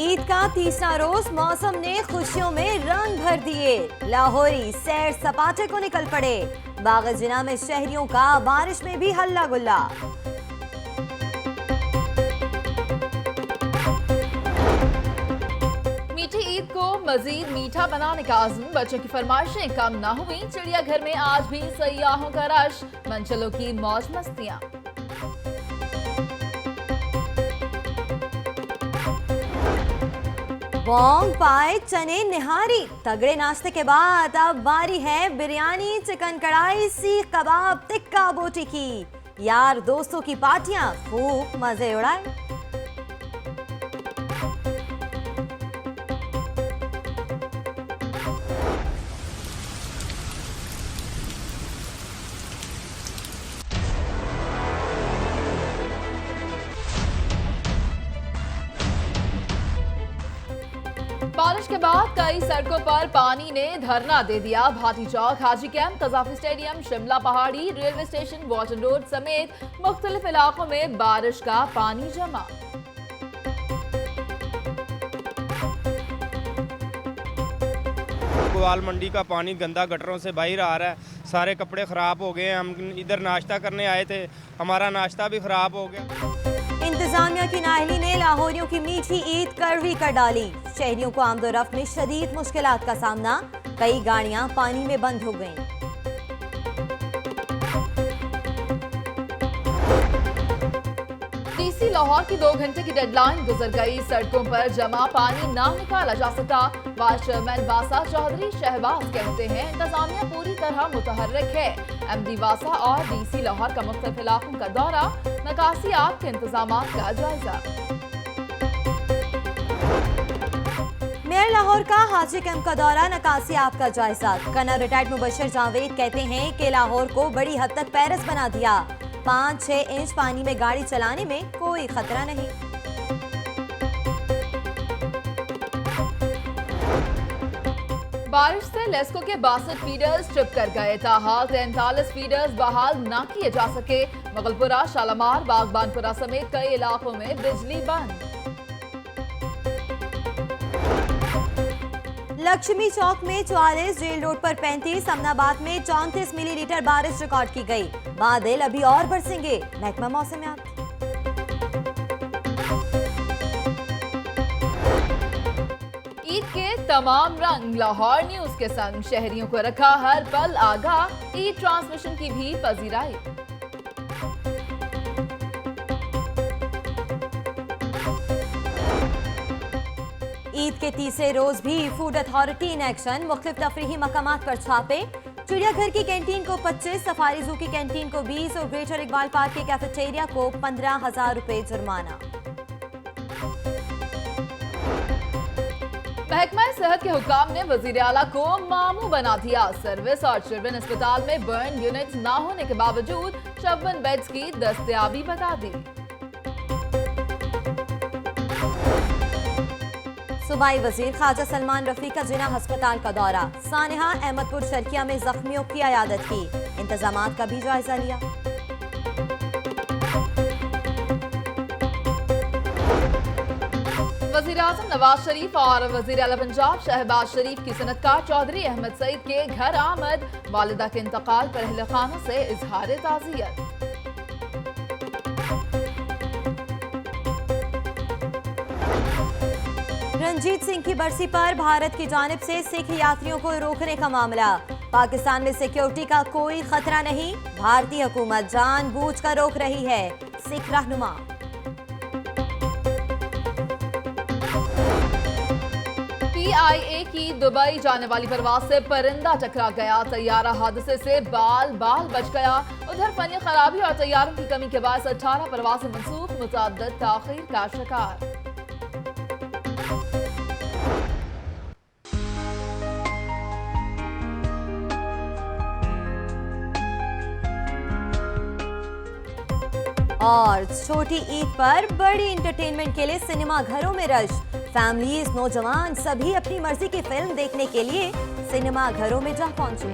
ईद का तीसरा रोज मौसम ने खुशियों में रंग भर दिए। लाहौरी सैर सपाटे को निकल पड़े। बाग जिना में शहरियों का बारिश में भी हल्ला गुल्ला। मीठी ईद को मजीद मीठा बनाने का आज़म, बच्चों की फरमाइशें कम ना हुई। चिड़ियाघर में आज भी सयाहों का रश, मनचलों की मौज मस्तियां। बॉन्ग पाए चने निहारी, तगड़े नाश्ते के बाद अब बारी है बिरयानी, चिकन कढ़ाई, सीख कबाब, टिक्का बोटी की। यार दोस्तों की पार्टियां, खूब मजे उड़ाए। बारिश के बाद कई सड़कों पर पानी ने धरना दे दिया। भाटी चौक, हाजी कैंप, कजाफी स्टेडियम, शिमला पहाड़ी, रेलवे स्टेशन, वॉटन रोड समेत मुख्तलिफ इलाकों में बारिश का पानी जमा। गोवाल मंडी का पानी गंदा गटरों से बाहर आ रहा है। सारे कपड़े खराब हो गए। हम इधर नाश्ता करने आए थे, हमारा नाश्ता भी खराब हो गया। इंतजामिया की नाअहली ने लाहौरियों की मीठी ईद कड़वी कर डाली। शहरियों को आमदोरफ्त में शदीद मुश्किलात का सामना, कई गाड़ियां पानी में बंद हो गईं। डीसी लाहौर की 2 घंटे की डेडलाइन गुजर गई। सड़कों पर जमा पानी ना निकाला जा सका। वाइस चेयरमैन वासा चौधरी शहबाज कहते हैं इंतजामिया पूरी तरह मुतहर्रिक है। एमडी वासा और डीसी लाहौर का मुख्तलिफ इलाकों का दौरा, नकासियात के इंतजामात का जायजा। मेयर लाहौर का हाजी कैंप का दौरा, नकासियात का जायजा। कर्नल रिटायर्ड मुबशर जावेद कहते हैं कि लाहौर को बड़ी हद तक पेरिस बना दिया। 5-6 इंच पानी में गाड़ी चलाने में कोई खतरा नहीं। बारिश से लेस्को के 62 फीडर्स ट्रिप कर गए। ताहाल 43 फीडर्स बहाल ना किए जा सके। मुगलपुरा, शालामार, बागबानपुरा समेत कई इलाकों में बिजली बंद। लक्ष्मी चौक में 44, जेल रोड पर 35, अमनाबाद में 34 मिलीलीटर बारिश रिकॉर्ड की गई। बादल अभी और बरसेंगे, महकमा मौसमियात। ईद के तमाम रंग लाहौर न्यूज के संग, शहरियों को रखा हर पल आगाह। ईद ट्रांसमिशन की भी पजीराई। ईद के तीसरे रोज भी फूड अथॉरिटी इन एक्शन, मुख्तलिफ तफरीही मकामात पर छापे। चिड़ियाघर की कैंटीन को 25, सफारी जू की कैंटीन को 20 और ग्रेटर इकबाल पार्क के कैफेटेरिया को 15,000 रुपए जुर्माना। महकमा सेहत के हुक्काम ने वजीर आला को मामू बना दिया। सर्विस और चिल्ड्रन अस्पताल में बर्न यूनिट ना होने के बावजूद 56 बेड्स की दस्तयाबी बता दी। सूबाई वजीर ख्वाजा सलमान रफी का जिना अस्पताल का दौरा, सानिहा अहमदपुर शर्किया में जख्मियों की अयादत की। इंतजामात का भी जायजा लिया। वजीर आजम नवाज शरीफ और वजीर आला पंजाब शहबाज शरीफ की सनतकार चौधरी अहमद सईद के घर आमद। वालिदा के इंतकाल पर अहले खाना से इजहार ताज़ियत। रणजीत सिंह की बरसी पर भारत की जानिब से सिख यात्रियों को रोकने का मामला। पाकिस्तान में सिक्योरिटी का कोई खतरा नहीं, भारतीय हुकूमत जानबूझकर रोक रही है, सिख रहनुमा। PIA की दुबई जाने वाली परवाज से परिंदा टकरा गया। तैयारा हादसे से बाल बाल बच गया। उधर फनी खराबी और तैयारों की कमी के बाद 18 परवाजें मनसूख, मुतअद्दिद ताखीर का शिकार। और छोटी ईद पर बड़ी एंटरटेनमेंट के लिए सिनेमा घरों में रश। फैमिलीज, नौजवान सभी अपनी मर्जी की फिल्म देखने के लिए सिनेमा घरों में जा पहुंचे।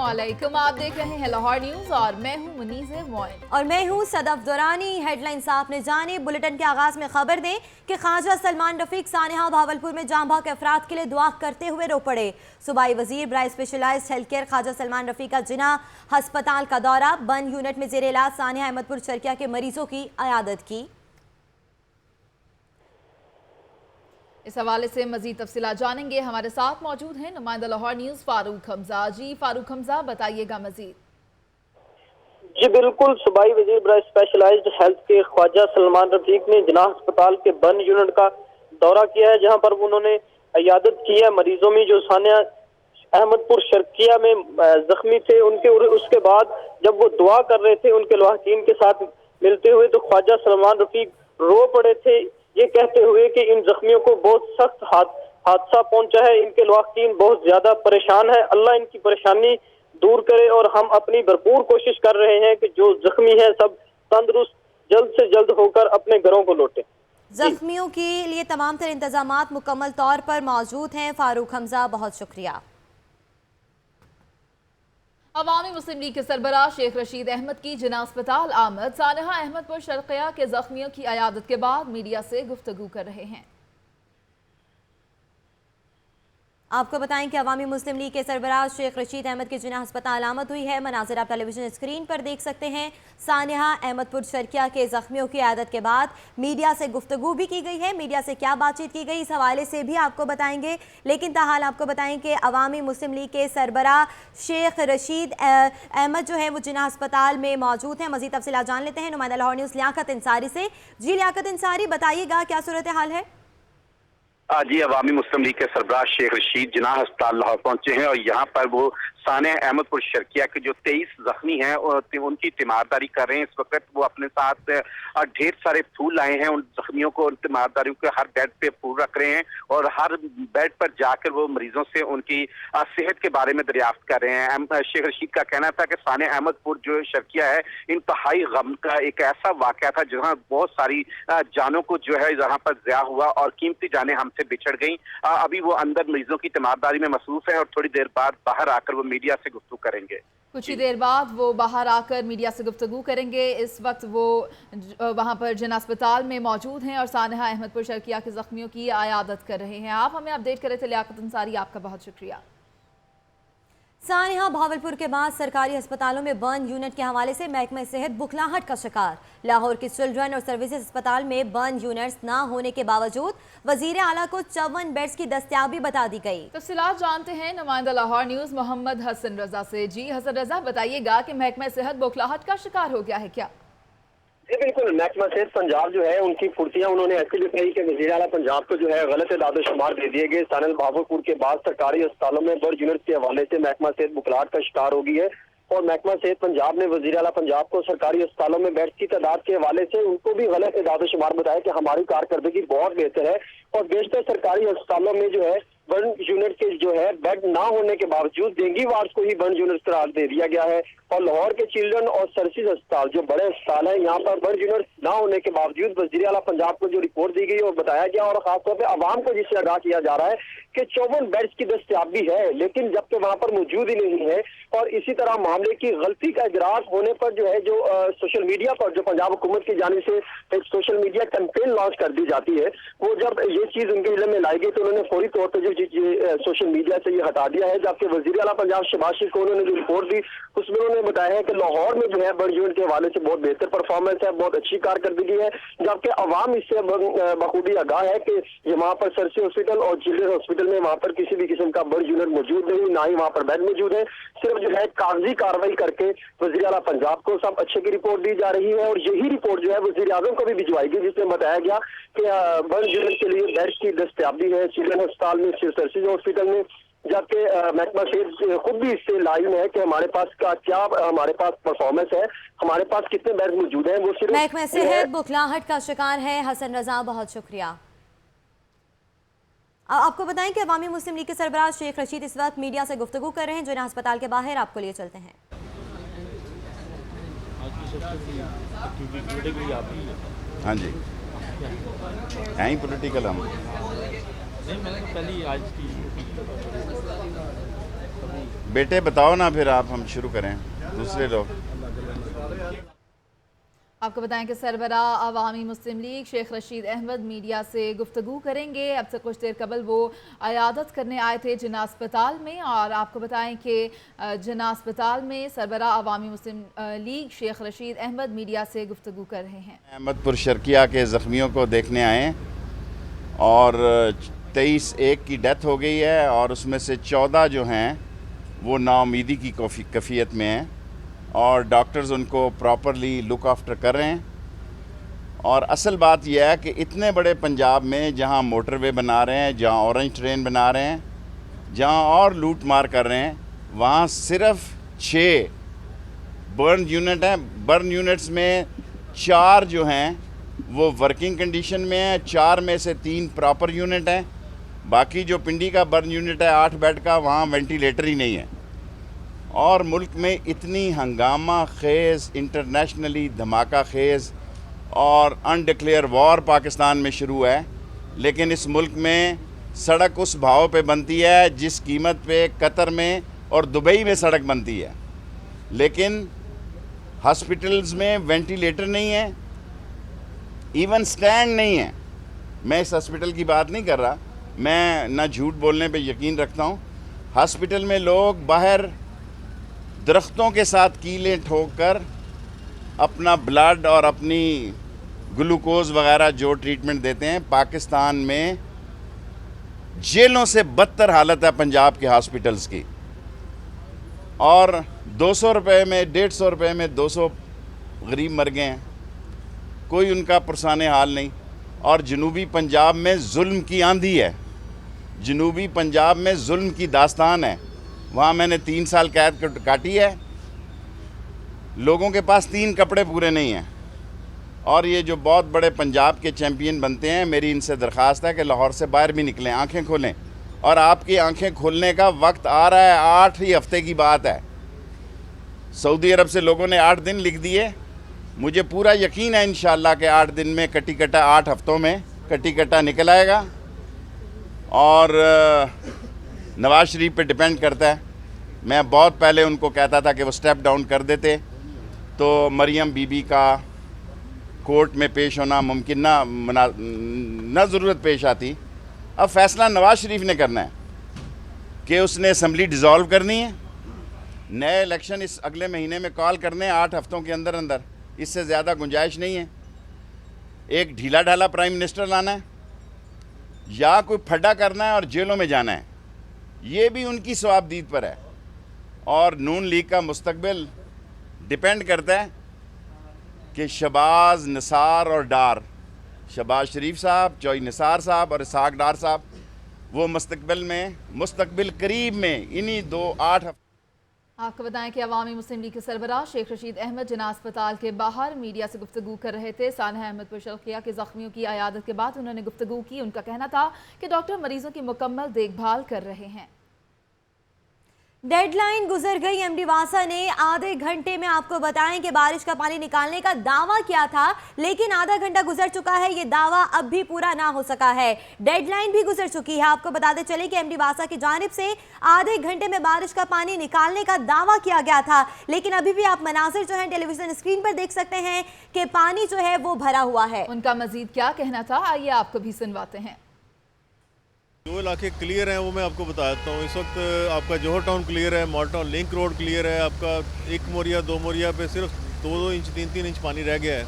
अस्सलामुअलैकुम, आप देख रहे हैं लाहौर न्यूज और मैं हूं मुनीज़ मोइन। और मैं हूं सदफ दुरानी। हेडलाइंस आपने जाने। बुलेटिन के आगाज में खबर दें कि ख्वाजा सलमान रफीक सानेहा भावलपुर में जाम भाग अफराद के लिए दुआ करते हुए रो पड़े। सूबाई वजीर बराए specialised health care Khawaja Salman Rafique का जिना हस्पताल का दौरा। बंद यूनिट में जेर इलाज सानेहा अहमदपुर शर्किया के मरीजों की अयादत की। इस हवाले से मजीद तफसीलात जानेंगे। हमारे साथ मौजूद हैं नुमाइंदा लाहौर न्यूज फारूक हमजा। जी फारूक हमजा, बताइएगा मजीद। जी बिल्कुल, सूबाई वजीर बराए स्पेशलाइज्ड हेल्थ के ख्वाजा सलमान रफीक ने जिना अस्पताल के बंद यूनिट का दौरा किया है, जहां पर उन्होंने इयादत की है मरीजों में जो सानिया अहमदपुर शर्किया में जख्मी थे उनके। उसके बाद जब वो दुआ कर रहे थे उनके लवाहकीन के साथ मिलते हुए, तो ख्वाजा सलमान रफीक रो पड़े थे, ये कहते हुए कि इन जख्मियों को बहुत सख्त हादसा पहुंचा है, इनके लवाहकीन बहुत ज्यादा परेशान है, अल्लाह इनकी परेशानी दूर करे और हम अपनी भरपूर कोशिश कर रहे हैं कि जो जख्मी हैं सब तंदुरुस्त जल्द से जल्द होकर अपने घरों को लौटे। जख्मियों के लिए तमाम तर इंतजामात मुकम्मल तौर पर मौजूद हैं। फारूक हमजा, बहुत शुक्रिया। अवामी मुस्लिम लीग के सरबराह शेख रशीद अहमद की जिना अस्पताल आमद। सानेहा अहमदपुर शर्किया के जख्मियों की अयादत के बाद मीडिया से गुफ्तगू कर रहे हैं। आपको बताएं कि अवामी मुस्लिम लीग के सरबराह शेख रशीद अहमद की जिना अस्पताल आमद हुई है। मनाजिर आप टेलीविजन स्क्रीन पर देख सकते हैं। सानेहा अहमदपुर शर्किया के जख्मियों की आदत के बाद मीडिया से गुफ्तगू भी की गई है। मीडिया से क्या बातचीत की गई, इस हवाले से भी आपको बताएंगे। लेकिन ताहाल आपको बताएं कि अवामी मुस्लिम लीग के सरबराह शेख रशीद अहमद जो है वो जिना अस्पताल में मौजूद हैं। मजीद तफसीलात जान लेते हैं नुमाइंदा लाहौर न्यूज़ लियाकत इंसारी से। जी लियाकत इंसारी, बताइएगा क्या सूरत हाल है। जी, अवामी मुस्लिम लीग के सरबराह शेख रशीद जिना अस्पताल लाहौर पहुंचे हैं और यहाँ पर वो सानिया अहमदपुर शर्किया के जो 23 जख्मी हैं उनकी तीमारदारी कर रहे हैं। इस वक्त वो अपने साथ ढेर सारे फूल लाए हैं, उन जख्मियों को तीमारदारी के हर बेड पे फूल रख रहे हैं और हर बेड पर जाकर वो मरीजों से उनकी सेहत के बारे में दरियाफ्त कर रहे हैं। शेख रशीद का कहना था कि सानिया अहमदपुर जो शर्किया है इंतहाई गम का एक ऐसा वाकया था जहाँ बहुत सारी जानों को जो है यहाँ पर ज़िया हुआ और कीमती जानें हमसे बिछड़ गई। अभी वो अंदर मरीजों की तीमारदारी में मसरूफ है और थोड़ी देर बाद बाहर आकर वो मीडिया से गुफ्तगू करेंगे। कुछ ही देर बाद वो बाहर आकर मीडिया से गुफ्तगू करेंगे। इस वक्त वो वहां पर जिना अस्पताल में मौजूद हैं और सानेहा अहमदपुर शर्किया के जख्मियों की आयादत कर रहे हैं। आप हमें अपडेट कर रहे थे लियाकत अंसारी, आपका बहुत शुक्रिया। सानेहा भावलपुर के बाद सरकारी अस्पतालों में बंद यूनिट के हवाले से महकमा सेहत बुखलाहट का शिकार। लाहौर के चिल्ड्रन और सर्विसेज अस्पताल में बंद यूनिट्स ना होने के बावजूद वजीर आला को 54 बेड्स की दस्तयाबी बता दी गई। तफसीलात जानते हैं नुमाइंदा लाहौर न्यूज मोहम्मद हसन रजा से। जी हसन रजा, बताइएगा कि महकमा सेहत बुखलाहट का शिकार हो गया है क्या? जी बिल्कुल, महकमा सेहत पंजाब जो है उनकी फुर्तियां उन्होंने ऐसी भी कही कि वज़ीर आला पंजाब को जो है गलत दादोशुमार दे दिए गए। सानेहा भावलपुर के बाद सरकारी अस्पतालों में बर्ड यूनिट के हवाले से महकमा सेहत बुखलाहट का शिकार हो गई है और महकमा सेहत पंजाब ने वज़ीर आला पंजाब को सरकारी अस्पतालों में बेड्स की तादाद के हवाले से उनको भी गलत दादोशुमार बताया कि हमारी कारकर्दगी बहुत बेहतर है और बेशतर सरकारी अस्पतालों में जो है बर्ड यूनिट के जो है बेड ना होने के बावजूद डेंगू वार्ड को ही बर्ड यूनिट करार दे दिया गया है। और लाहौर के चिल्ड्रन और सर्विसेज अस्पताल जो बड़े अस्पताल है, यहाँ पर बर्ड यूनिट ना होने के बावजूद वज़ीर आला पंजाब को जो रिपोर्ट दी गई और बताया गया और खासतौर पर आवाम को जिससे आगाह किया जा रहा है कि 54 बेड्स की दस्तयाबी है, लेकिन जबकि वहाँ पर मौजूद ही नहीं है। और इसी तरह मामले की गलती का इजरार होने पर जो है जो सोशल मीडिया पर जो पंजाब हुकूमत की जानिब से एक सोशल मीडिया कैंपेन लॉन्च कर दी जाती है, वो जब ये चीज उनके इल्म में लाई गई तो उन्होंने फौरी तौर पर जो सोशल मीडिया से ये हटा दिया है। जबकि वज़ीर आला पंजाब शहबाज शरीफ को उन्होंने जो रिपोर्ट दी उसमें उन्होंने बताया है कि लाहौर में जो है बर्ड यूनिट के हवाले से बहुत बेहतर परफॉर्मेंस है, बहुत अच्छी कारकर्दगी है। जबकि अवाम इससे बखूबी आगाह है कि वहाँ पर सरसी हॉस्पिटल और चिल्ड्रन हॉस्पिटल में वहाँ पर किसी भी किस्म का बर्ड यूनिट मौजूद नहीं, ना ही वहाँ पर बेड मौजूद है। सिर्फ जो है कागजी कार्रवाई करके वज़ीर आला पंजाब को सब अच्छे की रिपोर्ट दी जा रही है और यही रिपोर्ट जो है वज़ीर आज़म को भी भिजवाई गई, जिसमें बताया गया कि बर्ड यूनिट के लिए बेड की दस्तयाबी है चिल्ड्रन अस्पताल में, सरसी हॉस्पिटल में। जबकि महकमा सेहत खुद भी इससे लाइन है कि हमारे पास क्या हमारे पास परफॉर्मेंस है, हमारे पास कितने बेड मौजूद हैं। वो सिर्फ महकमा सेहत बुखलाहट का शिकार है। हसन रजा, बहुत शुक्रिया। आपको बताएं कि अवामी मुस्लिम लीग के सरबराह शेख रशीद इस वक्त मीडिया से गुफ्तगू कर रहे हैं जिना अस्पताल के बाहर। आपको लिए चलते हैं। हाँ जी, हैं ही पॉलिटिकल हम। नहीं, मैंने तो पहले आज की बेटे बताओ ना, फिर आप हम शुरू करें दूसरे लोग। आपको बताएं कि सरबरा अवामी मुस्लिम लीग शेख रशीद अहमद मीडिया से गुफ्तगू करेंगे। अब से कुछ देर कबल वो अयादत करने आए थे जिन्ना अस्पताल में, और आपको बताएं कि जिन्ना अस्पताल में सरबरा अवामी मुस्लिम लीग शेख रशीद अहमद मीडिया से गुफ्तगू कर रहे हैं। अहमदपुर शर्किया के ज़ख्मियों को देखने आए और 23 एक की डेथ हो गई है और उसमें से 14 जो हैं वो नाउमीदी की कैफियत में हैं और डॉक्टर्स उनको प्रॉपरली लुक आफ्टर कर रहे हैं। और असल बात यह है कि इतने बड़े पंजाब में जहां मोटरवे बना रहे हैं, जहां ऑरेंज ट्रेन बना रहे हैं, जहां और लूट मार कर रहे हैं, वहां सिर्फ 6 बर्न यूनिट हैं। बर्न यूनिट्स में 4 जो हैं वो वर्किंग कंडीशन में हैं, 4 में से 3 प्रॉपर यूनिट हैं। बाकी जो पिंडी का बर्न यूनिट है 8 बेड का, वहाँ वेंटिलेटर ही नहीं है। और मुल्क में इतनी हंगामा खेज़, इंटरनेशनली धमाका खेज़ और अनडिक्लेयर वॉर पाकिस्तान में शुरू है, लेकिन इस मुल्क में सड़क उस भाव पे बनती है जिस कीमत पे कतर में और दुबई में सड़क बनती है, लेकिन हॉस्पिटल्स में वेंटिलेटर नहीं है, इवन स्टैंड नहीं है। मैं इस हॉस्पिटल की बात नहीं कर रहा, मैं ना झूठ बोलने पे यकीन रखता हूँ। हॉस्पिटल में लोग बाहर दरख्तों के साथ कीलें ठोक कर अपना ब्लड और अपनी ग्लूकोज वगैरह जो ट्रीटमेंट देते हैं। पाकिस्तान में जेलों से बदतर हालत है पंजाब के हॉस्पिटल्स की, और 200 रुपये में, 150 रुपये में 200 गरीब मर गए हैं, कोई उनका पुरसाने हाल नहीं। और जनूबी पंजाब में जुल्म की आंधी है, जनूबी पंजाब में जुल्म की दास्तान है। वहाँ मैंने 3 साल कैद काटी है, लोगों के पास 3 कपड़े पूरे नहीं हैं। और ये जो बहुत बड़े पंजाब के चैम्पियन बनते हैं, मेरी इनसे दरख्वास्त है कि लाहौर से बाहर भी निकलें, आंखें खोलें। और आपकी आंखें खोलने का वक्त आ रहा है, 8 ही हफ्ते की बात है। सऊदी अरब से लोगों ने 8 दिन लिख दिए, मुझे पूरा यकीन है इंशाअल्लाह कि 8 दिन में कटी कटा, 8 हफ्तों में कटी कटा निकल आएगा। और नवाज शरीफ पे डिपेंड करता है। मैं बहुत पहले उनको कहता था कि वो स्टेप डाउन कर देते तो मरियम बीबी का कोर्ट में पेश होना मुमकिन ना ज़रूरत पेश आती। अब फैसला नवाज शरीफ ने करना है कि उसने असम्बली डिज़ोल्व करनी है, नए इलेक्शन इस अगले महीने में कॉल करने 8 हफ्तों के अंदर अंदर, इससे ज़्यादा गुंजाइश नहीं है। एक ढीला ढाला प्राइम मिनिस्टर लाना है या कोई फड्डा करना है और जेलों में जाना है, ये भी उनकी सवाबदीद पर है। और नून लीग का मुस्तकबिल डिपेंड करता है कि शहबाज, निसार और डार, शहबाज शरीफ साहब, चौई निसार साहब और इसहाक डार साहब, वो मुस्तकबिल करीब में इन्हीं 2-8 हफ्ते। आपको बताएं कि अवामी मुस्लिम लीग के सरबराह शेख रशीद अहमद जिन्ना अस्पताल के बाहर मीडिया से गुफ्तगू कर रहे थे। सानहा अहमदपुर शर्किया के जख्मियों की अयादत के बाद उन्होंने गुफ्तगू की। उनका कहना था कि डॉक्टर मरीजों की मुकम्मल देखभाल कर रहे हैं। डेडलाइन गुजर गई। एमडी वासा ने आधे घंटे में आपको बताएं कि बारिश का पानी निकालने का दावा किया था, लेकिन आधा घंटा गुजर चुका है, ये दावा अब भी पूरा ना हो सका है। डेडलाइन भी गुजर चुकी है। आपको बताते चले कि एमडी वासा की जानिब से आधे घंटे में बारिश का पानी निकालने का दावा किया गया था, लेकिन अभी भी आप मनाजिर जो है टेलीविजन स्क्रीन पर देख सकते हैं कि पानी जो है वो भरा हुआ है। उनका मजीद क्या कहना था, आइए आपको भी सुनवाते हैं। जो इलाके क्लियर हैं वो मैं आपको बता देता हूँ। इस वक्त आपका जोहर टाउन क्लियर है, mall town link road clear है, आपका 1 मोरिया 2 मोरिया पे सिर्फ 2-2 इंच 3-3 इंच पानी रह गया है।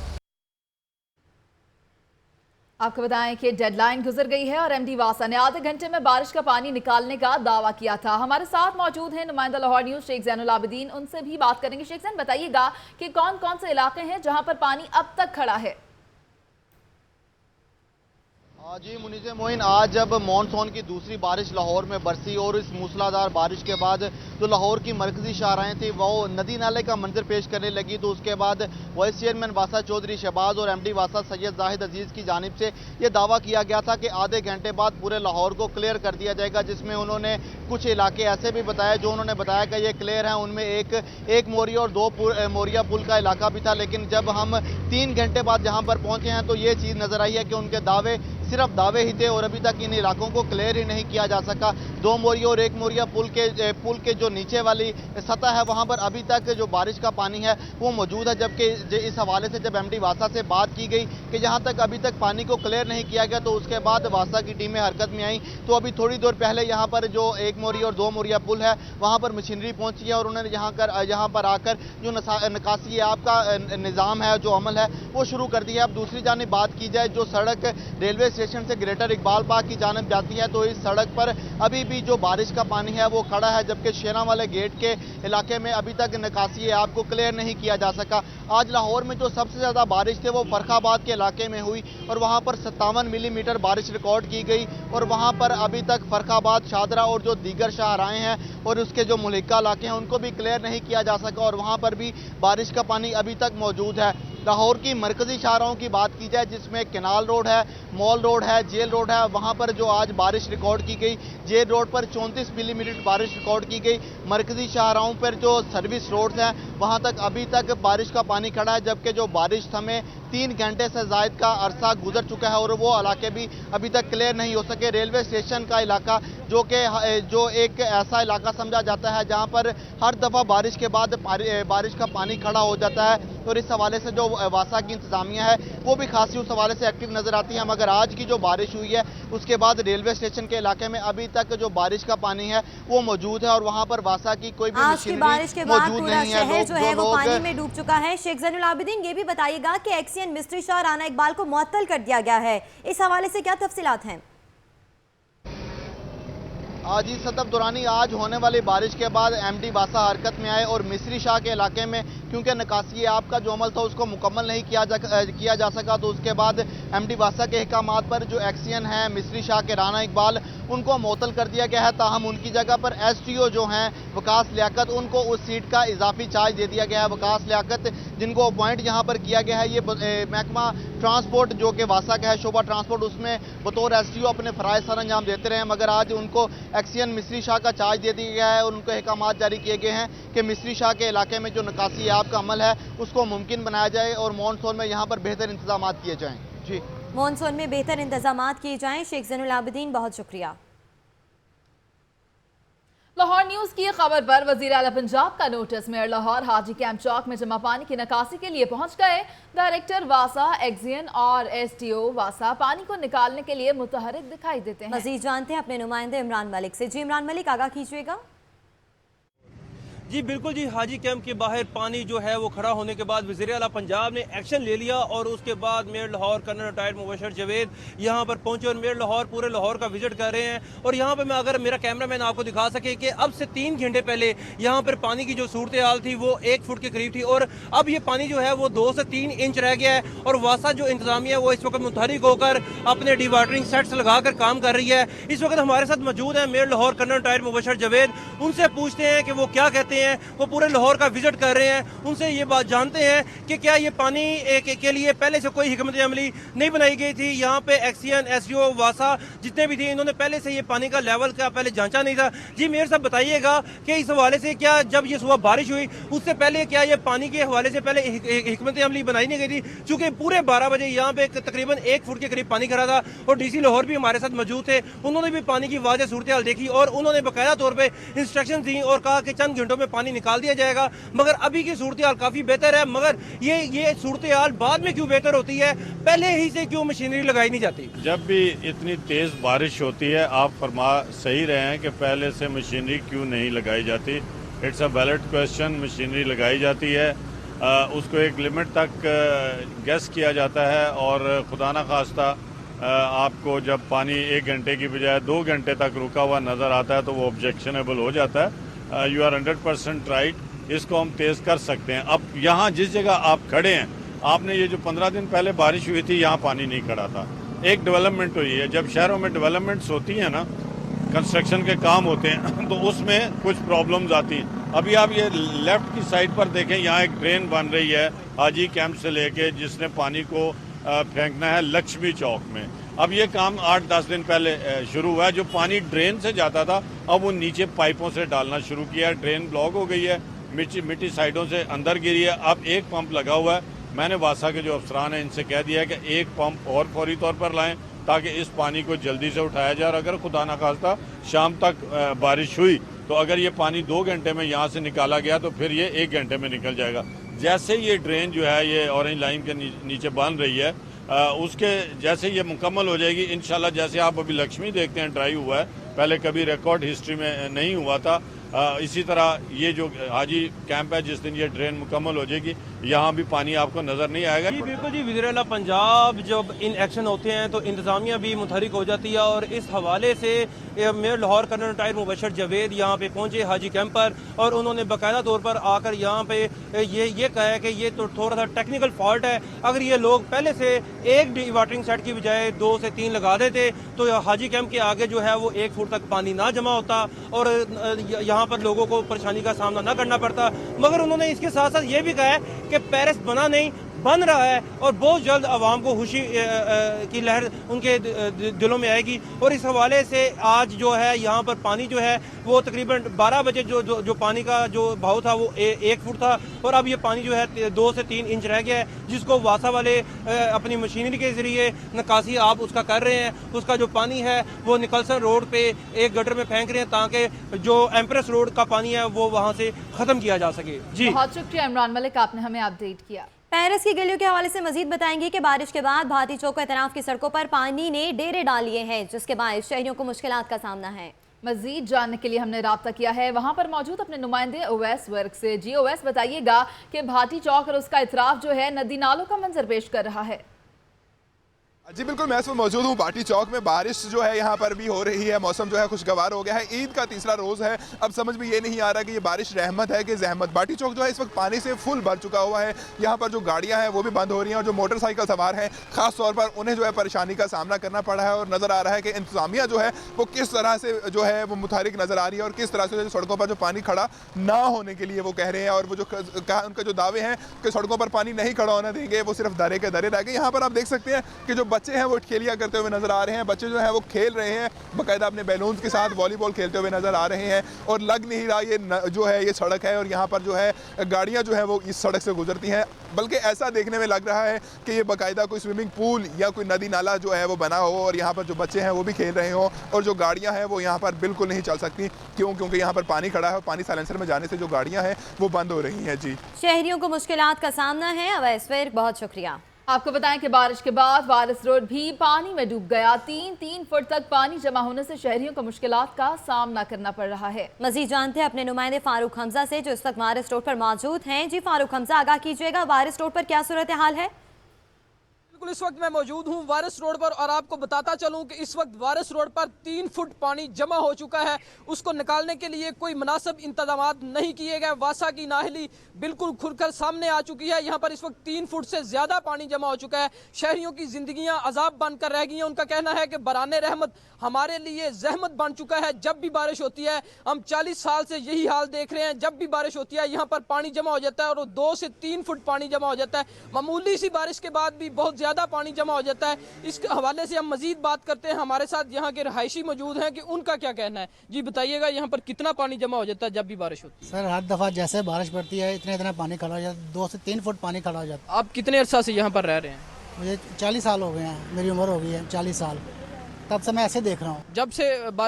आपको बताएं कि डेडलाइन गुजर गई है और एमडी वासा ने आधे घंटे में बारिश का पानी निकालने का दावा किया था। हमारे साथ मौजूद हैं नुमाइंदा लाहौर न्यूज़ शेख ज़ैनुल आबिदीन, उनसे भी बात करेंगे। शेख ज़ैन, बताइएगा कि कौन कौन से इलाके हैं जहां पर पानी अब तक खड़ा है? जी मुनीज़ मोइन, आज जब मानसून की दूसरी बारिश लाहौर में बरसी और इस मूसलाधार बारिश के बाद जो लाहौर की मरकजी शाहराहें थी वो नदी नाले का मंजर पेश करने लगी, तो उसके बाद वाइस चेयरमैन वासा चौधरी शहबाज और एमडी वासा सैयद जाहिद अजीज़ की जानिब से ये दावा किया गया था कि आधे घंटे बाद पूरे लाहौर को क्लियर कर दिया जाएगा, जिसमें उन्होंने कुछ इलाके ऐसे भी बताए जो उन्होंने बताया कि ये क्लियर हैं। उनमें एक मोरिया और 2 मोरिया पुल का इलाका भी था, लेकिन जब हम 3 घंटे बाद जहाँ पर पहुँचे हैं तो ये चीज़ नज़र आई है कि उनके दावे सिर्फ दावे ही थे और अभी तक इन इलाकों को क्लियर ही नहीं किया जा सका। 2 मोरिया और 1 मोरिया पुल के जो नीचे वाली सतह है वहां पर अभी तक जो बारिश का पानी है वो मौजूद है, जबकि इस हवाले से जब एमडी वासा से बात की गई कि जहां तक अभी तक पानी को क्लियर नहीं किया गया तो उसके बाद वासा की टीमें हरकत में आई। तो अभी थोड़ी देर पहले यहाँ पर जो 1 मोरिया और 2 मोरिया पुल है वहां पर मशीनरी पहुंची है और उन्होंने यहाँ पर आकर जो निकासी आपका निज़ाम है, जो अमल है वो शुरू कर दिया है। अब दूसरी जानिब बात की जाए, जो सड़क रेलवे स्टेशन से ग्रेटर इकबाल पार्क की जानिब जाती है तो इस सड़क पर अभी भी जो बारिश का पानी है वो खड़ा है, जबकि शेरा वाले गेट के इलाके में अभी तक निकासी आपको क्लियर नहीं किया जा सका। आज लाहौर में जो सबसे ज़्यादा बारिश थी वो फरखाबाद के इलाके में हुई और वहाँ पर 57 मिलीमीटर बारिश रिकॉर्ड की गई और वहाँ पर अभी तक फरखाबाद, शादरा और जो दीगर शाहराएँ हैं और उसके जो मुल्का इलाके हैं उनको भी क्लियर नहीं किया जा सका और वहाँ पर भी बारिश का पानी अभी तक मौजूद है। लाहौर की मरकजी शाहराहों की बात की जाए जिसमें केनाल रोड है, मॉल रोड है, जेल रोड है, वहाँ पर जो आज बारिश रिकॉर्ड की गई, जेल रोड पर 34 मिलीमीटर बारिश रिकॉर्ड की गई। मरकजी शाहराहों पर जो सर्विस रोड्स हैं वहाँ तक अभी तक बारिश का पानी खड़ा है, जबकि जो बारिश हमें 3 घंटे से ज़ायद का अरसा गुजर चुका है और वो इलाके भी अभी तक क्लियर नहीं हो सके। रेलवे स्टेशन का इलाका जो एक ऐसा इलाका समझा जाता है जहाँ पर हर दफ़ा बारिश के बाद बारिश का पानी खड़ा हो जाता है और इस हवाले से जो वासा की इंतजामिया है वो भी खासी उस हवाले से एक्टिव नजर आती है। मगर आज की जो बारिश हुई है उसके बाद रेलवे स्टेशन के इलाके में अभी तक जो बारिश का पानी है वो मौजूद है और वहाँ पर वासा की कोई भी आज की बारिश के बाद पूरा शहर जो है वो पानी में डूब चुका है। शेख ज़ैनुल आबिदीन, ये भी बताइएगा कि एक्सियन मिस्ट्री शाह राना इकबाल को मुअत्तल कर दिया गया है, इस हवाले से क्या तफसीलात हैं? जी सतब दुरानी, आज होने वाली बारिश के बाद एमडी वासा हरकत में आए और मिस्री शाह के इलाके में क्योंकि निकासी आपका जो अमल था उसको मुकम्मल नहीं किया जा सका तो उसके बाद एमडी वासा के अहकामात पर जो एक्सियन है मिस्री शाह के राना इकबाल उनको मुअत्तल कर दिया गया है। ताहम उनकी जगह पर एसटीओ जो हैं वकास लियाकत उनको उस सीट का इजाफी चार्ज दे दिया गया है। वकास लियाकत जिनको अपॉइंट यहाँ पर किया गया है, ये महकमा ट्रांसपोर्ट जो कि वासा का है, शोबा ट्रांसपोर्ट, उसमें बतौर एसटीओ अपने फ़राइज़ सर अंजाम देते रहे, मगर आज उनको एक्सियन मिस्री शाह का चार्ज दे दिया गया है और उनको अहकामात जारी किए गए हैं कि मिस्री शाह के इलाके में जो निकासी आपका अमल है उसको मुमकिन बनाया जाए और मानसून में यहाँ पर बेहतर इंतजाम किए जाएँ। जी, मानसून में बेहतर इंतजाम किए जाएं। शेख ज़ैनुल आबिदीन, बहुत शुक्रिया। लाहौर न्यूज की खबर पर वजीर आला पंजाब का नोटिस। मेयर लाहौर हाजी कैंप चौक में जमा पानी की निकासी के लिए पहुंच गए। डायरेक्टर वासा, एक्सियन और एसटीओ वासा पानी को निकालने के लिए मुतहरिक दिखाई देते हैं। मजीद जानते हैं अपने नुमाइंदे इमरान मलिक से। जी इमरान मलिक, आगाह कीजिएगा। जी बिल्कुल जी, हाजी कैंप के बाहर पानी जो है वो खड़ा होने के बाद वज़ीर आला पंजाब ने एक्शन ले लिया और उसके बाद mayor Lahore colonel retired Mubashar Javed यहाँ पर पहुंचे और मेयर लाहौर पूरे लाहौर का विजिट कर रहे हैं। और यहाँ पर मैं, अगर मेरा कैमरा मैन आपको दिखा सके कि अब से 3 घंटे पहले यहाँ पर पानी की जो सूरत हाल थी वो 1 फुट के करीब थी और अब ये पानी जो है वो 2 से 3 इंच रह गया है और वासा जो इंतजामिया है वो इस वक्त मुतहरिक होकर अपने डिवाटरिंग सेट्स लगाकर काम कर रही है। इस वक्त हमारे साथ मौजूद है mayor Lahore colonel retired Mubashar Javed. उनसे पूछते हैं कि वो क्या कहते हैं, वो पूरे लाहौर का विजिट कर रहे हैं, उनसे ये बात जानते हैं कि क्या ये पानी के लिए पहले से कोई हिकमत अमली नहीं बनाई गई थी। यहाँ पे एक्सियन, एसडीओ, वासा जितने भी थे इन्होंने पहले से ये पानी का लेवल का पहले जांचा नहीं था। जी मेयर साहब, बताइएगा कि इस हवाले से क्या जब ये सुबह बारिश हुई उससे पहले क्या ये पानी के हवाले से पहले हिकमत अमली बनाई नहीं गई थी? चूंकि पूरे 12 बजे यहाँ पे तकरीबन 1 फुट के करीब पानी खड़ा था और डीसी लाहौर भी हमारे साथ मौजूद थे, उन्होंने भी पानी की वाज़ेह सूरत हाल देखी और उन्होंने बाकायदा तौर पर इंस्ट्रक्शन दी और कहा कि चंद घंटों में पानी निकाल दिया जाएगा। मगर अभी की सूरत हाल काफी बेहतर है, मगर ये सूरत हाल बाद में क्यों बेहतर होती है, पहले ही से क्यों मशीनरी लगाई नहीं जाती? जब भी इतनी तेज बारिश होती है, आप फरमा सही रहे हैं कि पहले से मशीनरी क्यों नहीं लगाई जाती। It's a valid question. Machinery लगाई जाती है, उसको एक लिमिट तक गैस किया जाता है और खुदा न खास्ता आपको जब पानी 1 घंटे की बजाय 2 घंटे तक रुका हुआ नजर आता है तो वो ऑब्जेक्शनेबल हो जाता है। यू आर 100% राइट, इसको हम तेज कर सकते हैं। अब यहाँ जिस जगह आप खड़े हैं, आपने ये जो 15 दिन पहले बारिश हुई थी यहाँ पानी नहीं खड़ा था। एक डेवलपमेंट हुई है, जब शहरों में डेवलपमेंट्स होती हैं ना, कंस्ट्रक्शन के काम होते हैं तो उसमें कुछ प्रॉब्लम्स आती हैं। अभी आप ये लेफ्ट की साइड पर देखें, यहाँ एक ड्रेन बन रही है हाजी कैंप से लेके, जिसने पानी को फेंकना है लक्ष्मी चौक में। अब ये काम 8-10 दिन पहले शुरू हुआ है। जो पानी ड्रेन से जाता था अब वो नीचे पाइपों से डालना शुरू किया। ड्रेन ब्लॉक हो गई है, मिट्टी साइडों से अंदर गिरी है। अब एक पंप लगा हुआ है। मैंने वासा के जो अफसरान हैं इनसे कह दिया है कि एक पंप और फौरी तौर पर लाएं ताकि इस पानी को जल्दी से उठाया जाए। और अगर खुदा न खास्ता शाम तक बारिश हुई तो अगर ये पानी 2 घंटे में यहाँ से निकाला गया तो फिर ये 1 घंटे में निकल जाएगा। जैसे ये ड्रेन जो है ये ऑरेंज लाइन के नीचे बन रही है, उसके जैसे ये मुकम्मल हो जाएगी इंशाल्लाह, जैसे आप अभी लक्ष्मी देखते हैं ड्राई हुआ है, पहले कभी रिकॉर्ड हिस्ट्री में नहीं हुआ था। इसी तरह ये जो हाजी कैंप है, जिस दिन ये ड्रेन मुकम्मल हो जाएगी यहाँ भी पानी आपको नज़र नहीं आएगा। जी बिल्कुल जी, वज़ीर-ए-आला पंजाब जब इन एक्शन होते हैं तो इंतज़ामिया भी मुतहरिक हो जाती है और इस हवाले से mayor Lahore colonel retired Mubashar Javed यहाँ पे पहुँचे हाजी कैंप पर और उन्होंने बाकायदा तौर पर आकर यहाँ पे ये कहा है कि ये तो थोड़ा सा टेक्निकल फॉल्ट है, अगर ये लोग पहले से एक वाटरिंग सेट की बजाय 2 से 3 लगा देते तो हाजी कैंप के आगे जो है वो 1 फुट तक पानी ना जमा होता और यहाँ पर लोगों को परेशानी का सामना ना करना पड़ता। मगर उन्होंने इसके साथ साथ ये भी कहा है कि पेरिस बना नहीं, बन रहा है और बहुत जल्द आवाम को खुशी की लहर उनके दिलों में आएगी। और इस हवाले से आज जो है यहाँ पर पानी जो है वो तकरीबन 12 बजे जो पानी का जो भाव था वो 1 फुट था और अब ये पानी जो है 2 से 3 इंच रह गया है, जिसको वासा वाले अपनी मशीनरी के जरिए निकासी आप उसका कर रहे हैं। उसका जो पानी है वो निकलसन रोड पे एक गटर में फेंक रहे हैं ताकि जो एम्प्रेस रोड का पानी है वो वहाँ से ख़त्म किया जा सके। जी बहुत शुक्रिया इमरान मलिक, आपने हमें अपडेट किया। पेरिस की गलियों के हवाले से मजीद बताएंगे कि बारिश के बाद भारती चौक एतराफ की सड़कों पर पानी ने डेरे डाल लिए हैं, जिसके बाद शहरियों को मुश्किलात का सामना है। मजीद जानने के लिए हमने राब्ता किया है वहां पर मौजूद अपने नुमाइंदे ओवैस वर्क से। जी ओवैस, बताइएगा कि भाटी चौक और उसका इतराफ जो है नदी नालों का मंजर पेश कर रहा है। जी बिल्कुल, मैं इसमें मौजूद हूँ भाटी चौक में। बारिश जो है यहाँ पर भी हो रही है, मौसम जो है खुशगवार हो गया है। ईद का तीसरा रोज़ है, अब समझ में ये नहीं आ रहा कि ये बारिश रहमत है कि जहमत। भाटी चौक जो है इस वक्त पानी से फुल भर चुका हुआ है। यहाँ पर जो गाड़ियाँ हैं वो भी बंद हो रही हैं और जो मोटरसाइकिल सवार हैं ख़ास तौर पर उन्हें जो है परेशानी का सामना करना पड़ा है। और नज़र आ रहा है कि इंतज़ामिया जो है वो किस तरह से जो है वो मुतहरिक नज़र आ रही है और किस तरह से सड़कों पर जो पानी खड़ा ना होने के लिए वो कह रहे हैं। और वो जो उनका जो दावे हैं कि सड़कों पर पानी नहीं खड़ा होने देंगे, वो सिर्फ दरे के दरे रह गए। यहाँ पर आप देख सकते हैं कि जो बच्चे हैं वो खेलिया करते हुए नजर आ रहे हैं। बच्चे जो है वो खेल रहे हैं, बाकायदा अपने बैलून्स के साथ वॉलीबॉल खेलते हुए नजर आ रहे हैं। और लग नहीं रहा ये जो है ये सड़क है और यहाँ पर जो है गाड़ियाँ जो है वो इस सड़क से गुजरती हैं, बल्कि ऐसा देखने में लग रहा है कि ये बाकायदा कोई स्विमिंग पूल या कोई नदी नाला जो है वो बना हो और यहाँ पर जो बच्चे हैं वो भी खेल रहे हों और जो गाड़ियाँ हैं वो यहाँ पर बिल्कुल नहीं चल सकती। क्योंकि यहाँ पर पानी खड़ा है और पानी साइलेंसर में जाने से जो गाड़ियाँ हैं वो बंद हो रही हैं। जी, शहरियों को मुश्किलात का सामना है। अवैस वर्क, बहुत शुक्रिया। आपको बताएं कि बारिश के बाद वारिस रोड भी पानी में डूब गया। 3 फुट तक पानी जमा होने से शहरियों को मुश्किलात का सामना करना पड़ रहा है। मजीद जानते हैं अपने नुमाइंदे फारूक हमजा से, जो इस वक्त वारिस रोड पर मौजूद हैं। जी फारूक हमजा, आगाह कीजिएगा, वारिस रोड पर क्या सूरत हाल है? बिल्कुल, इस वक्त मैं मौजूद हूँ वारिस रोड पर और आपको बताता चलूँ कि इस वक्त वारिस रोड पर 3 फुट पानी जमा हो चुका है। उसको निकालने के लिए कोई मुनासिब इंतजाम नहीं किए गए। वासा की नाहली बिल्कुल खुलकर सामने आ चुकी है। यहाँ पर इस वक्त 3 फुट से ज़्यादा पानी जमा हो चुका है। शहरियों की जिंदगियाँ अजाब बनकर रह गई हैं। उनका कहना है कि बराने रहमत हमारे लिए जहमत बन चुका है। जब भी बारिश होती है, हम 40 साल से यही हाल देख रहे हैं, जब भी बारिश होती है यहाँ पर पानी जमा हो जाता है और 2 से 3 फुट पानी जमा हो जाता है। मामूली सी बारिश के बाद भी बहुत ज़्यादा पानी जमा हो जाता है। इस हवाले से हम मजीद बात करते हैं। हमारे साथ यहाँ के रहायशी मौजूद हैं कि उनका क्या कहना है। जी बताइएगा, यहाँ पर कितना पानी जमा हो जाता है जब भी बारिश होती है? सर, हर दफ़ा जैसे बारिश पड़ती है इतना पानी खड़ा हो जाता है। 2 से 3 फुट पानी खड़ा हो जाता है। आप कितने अरसा से यहाँ पर रह रहे हैं? मुझे 40 साल हो गए हैं, मेरी उम्र हो गई है 40 साल। तब से मैं ऐसे देख रहा हूँ।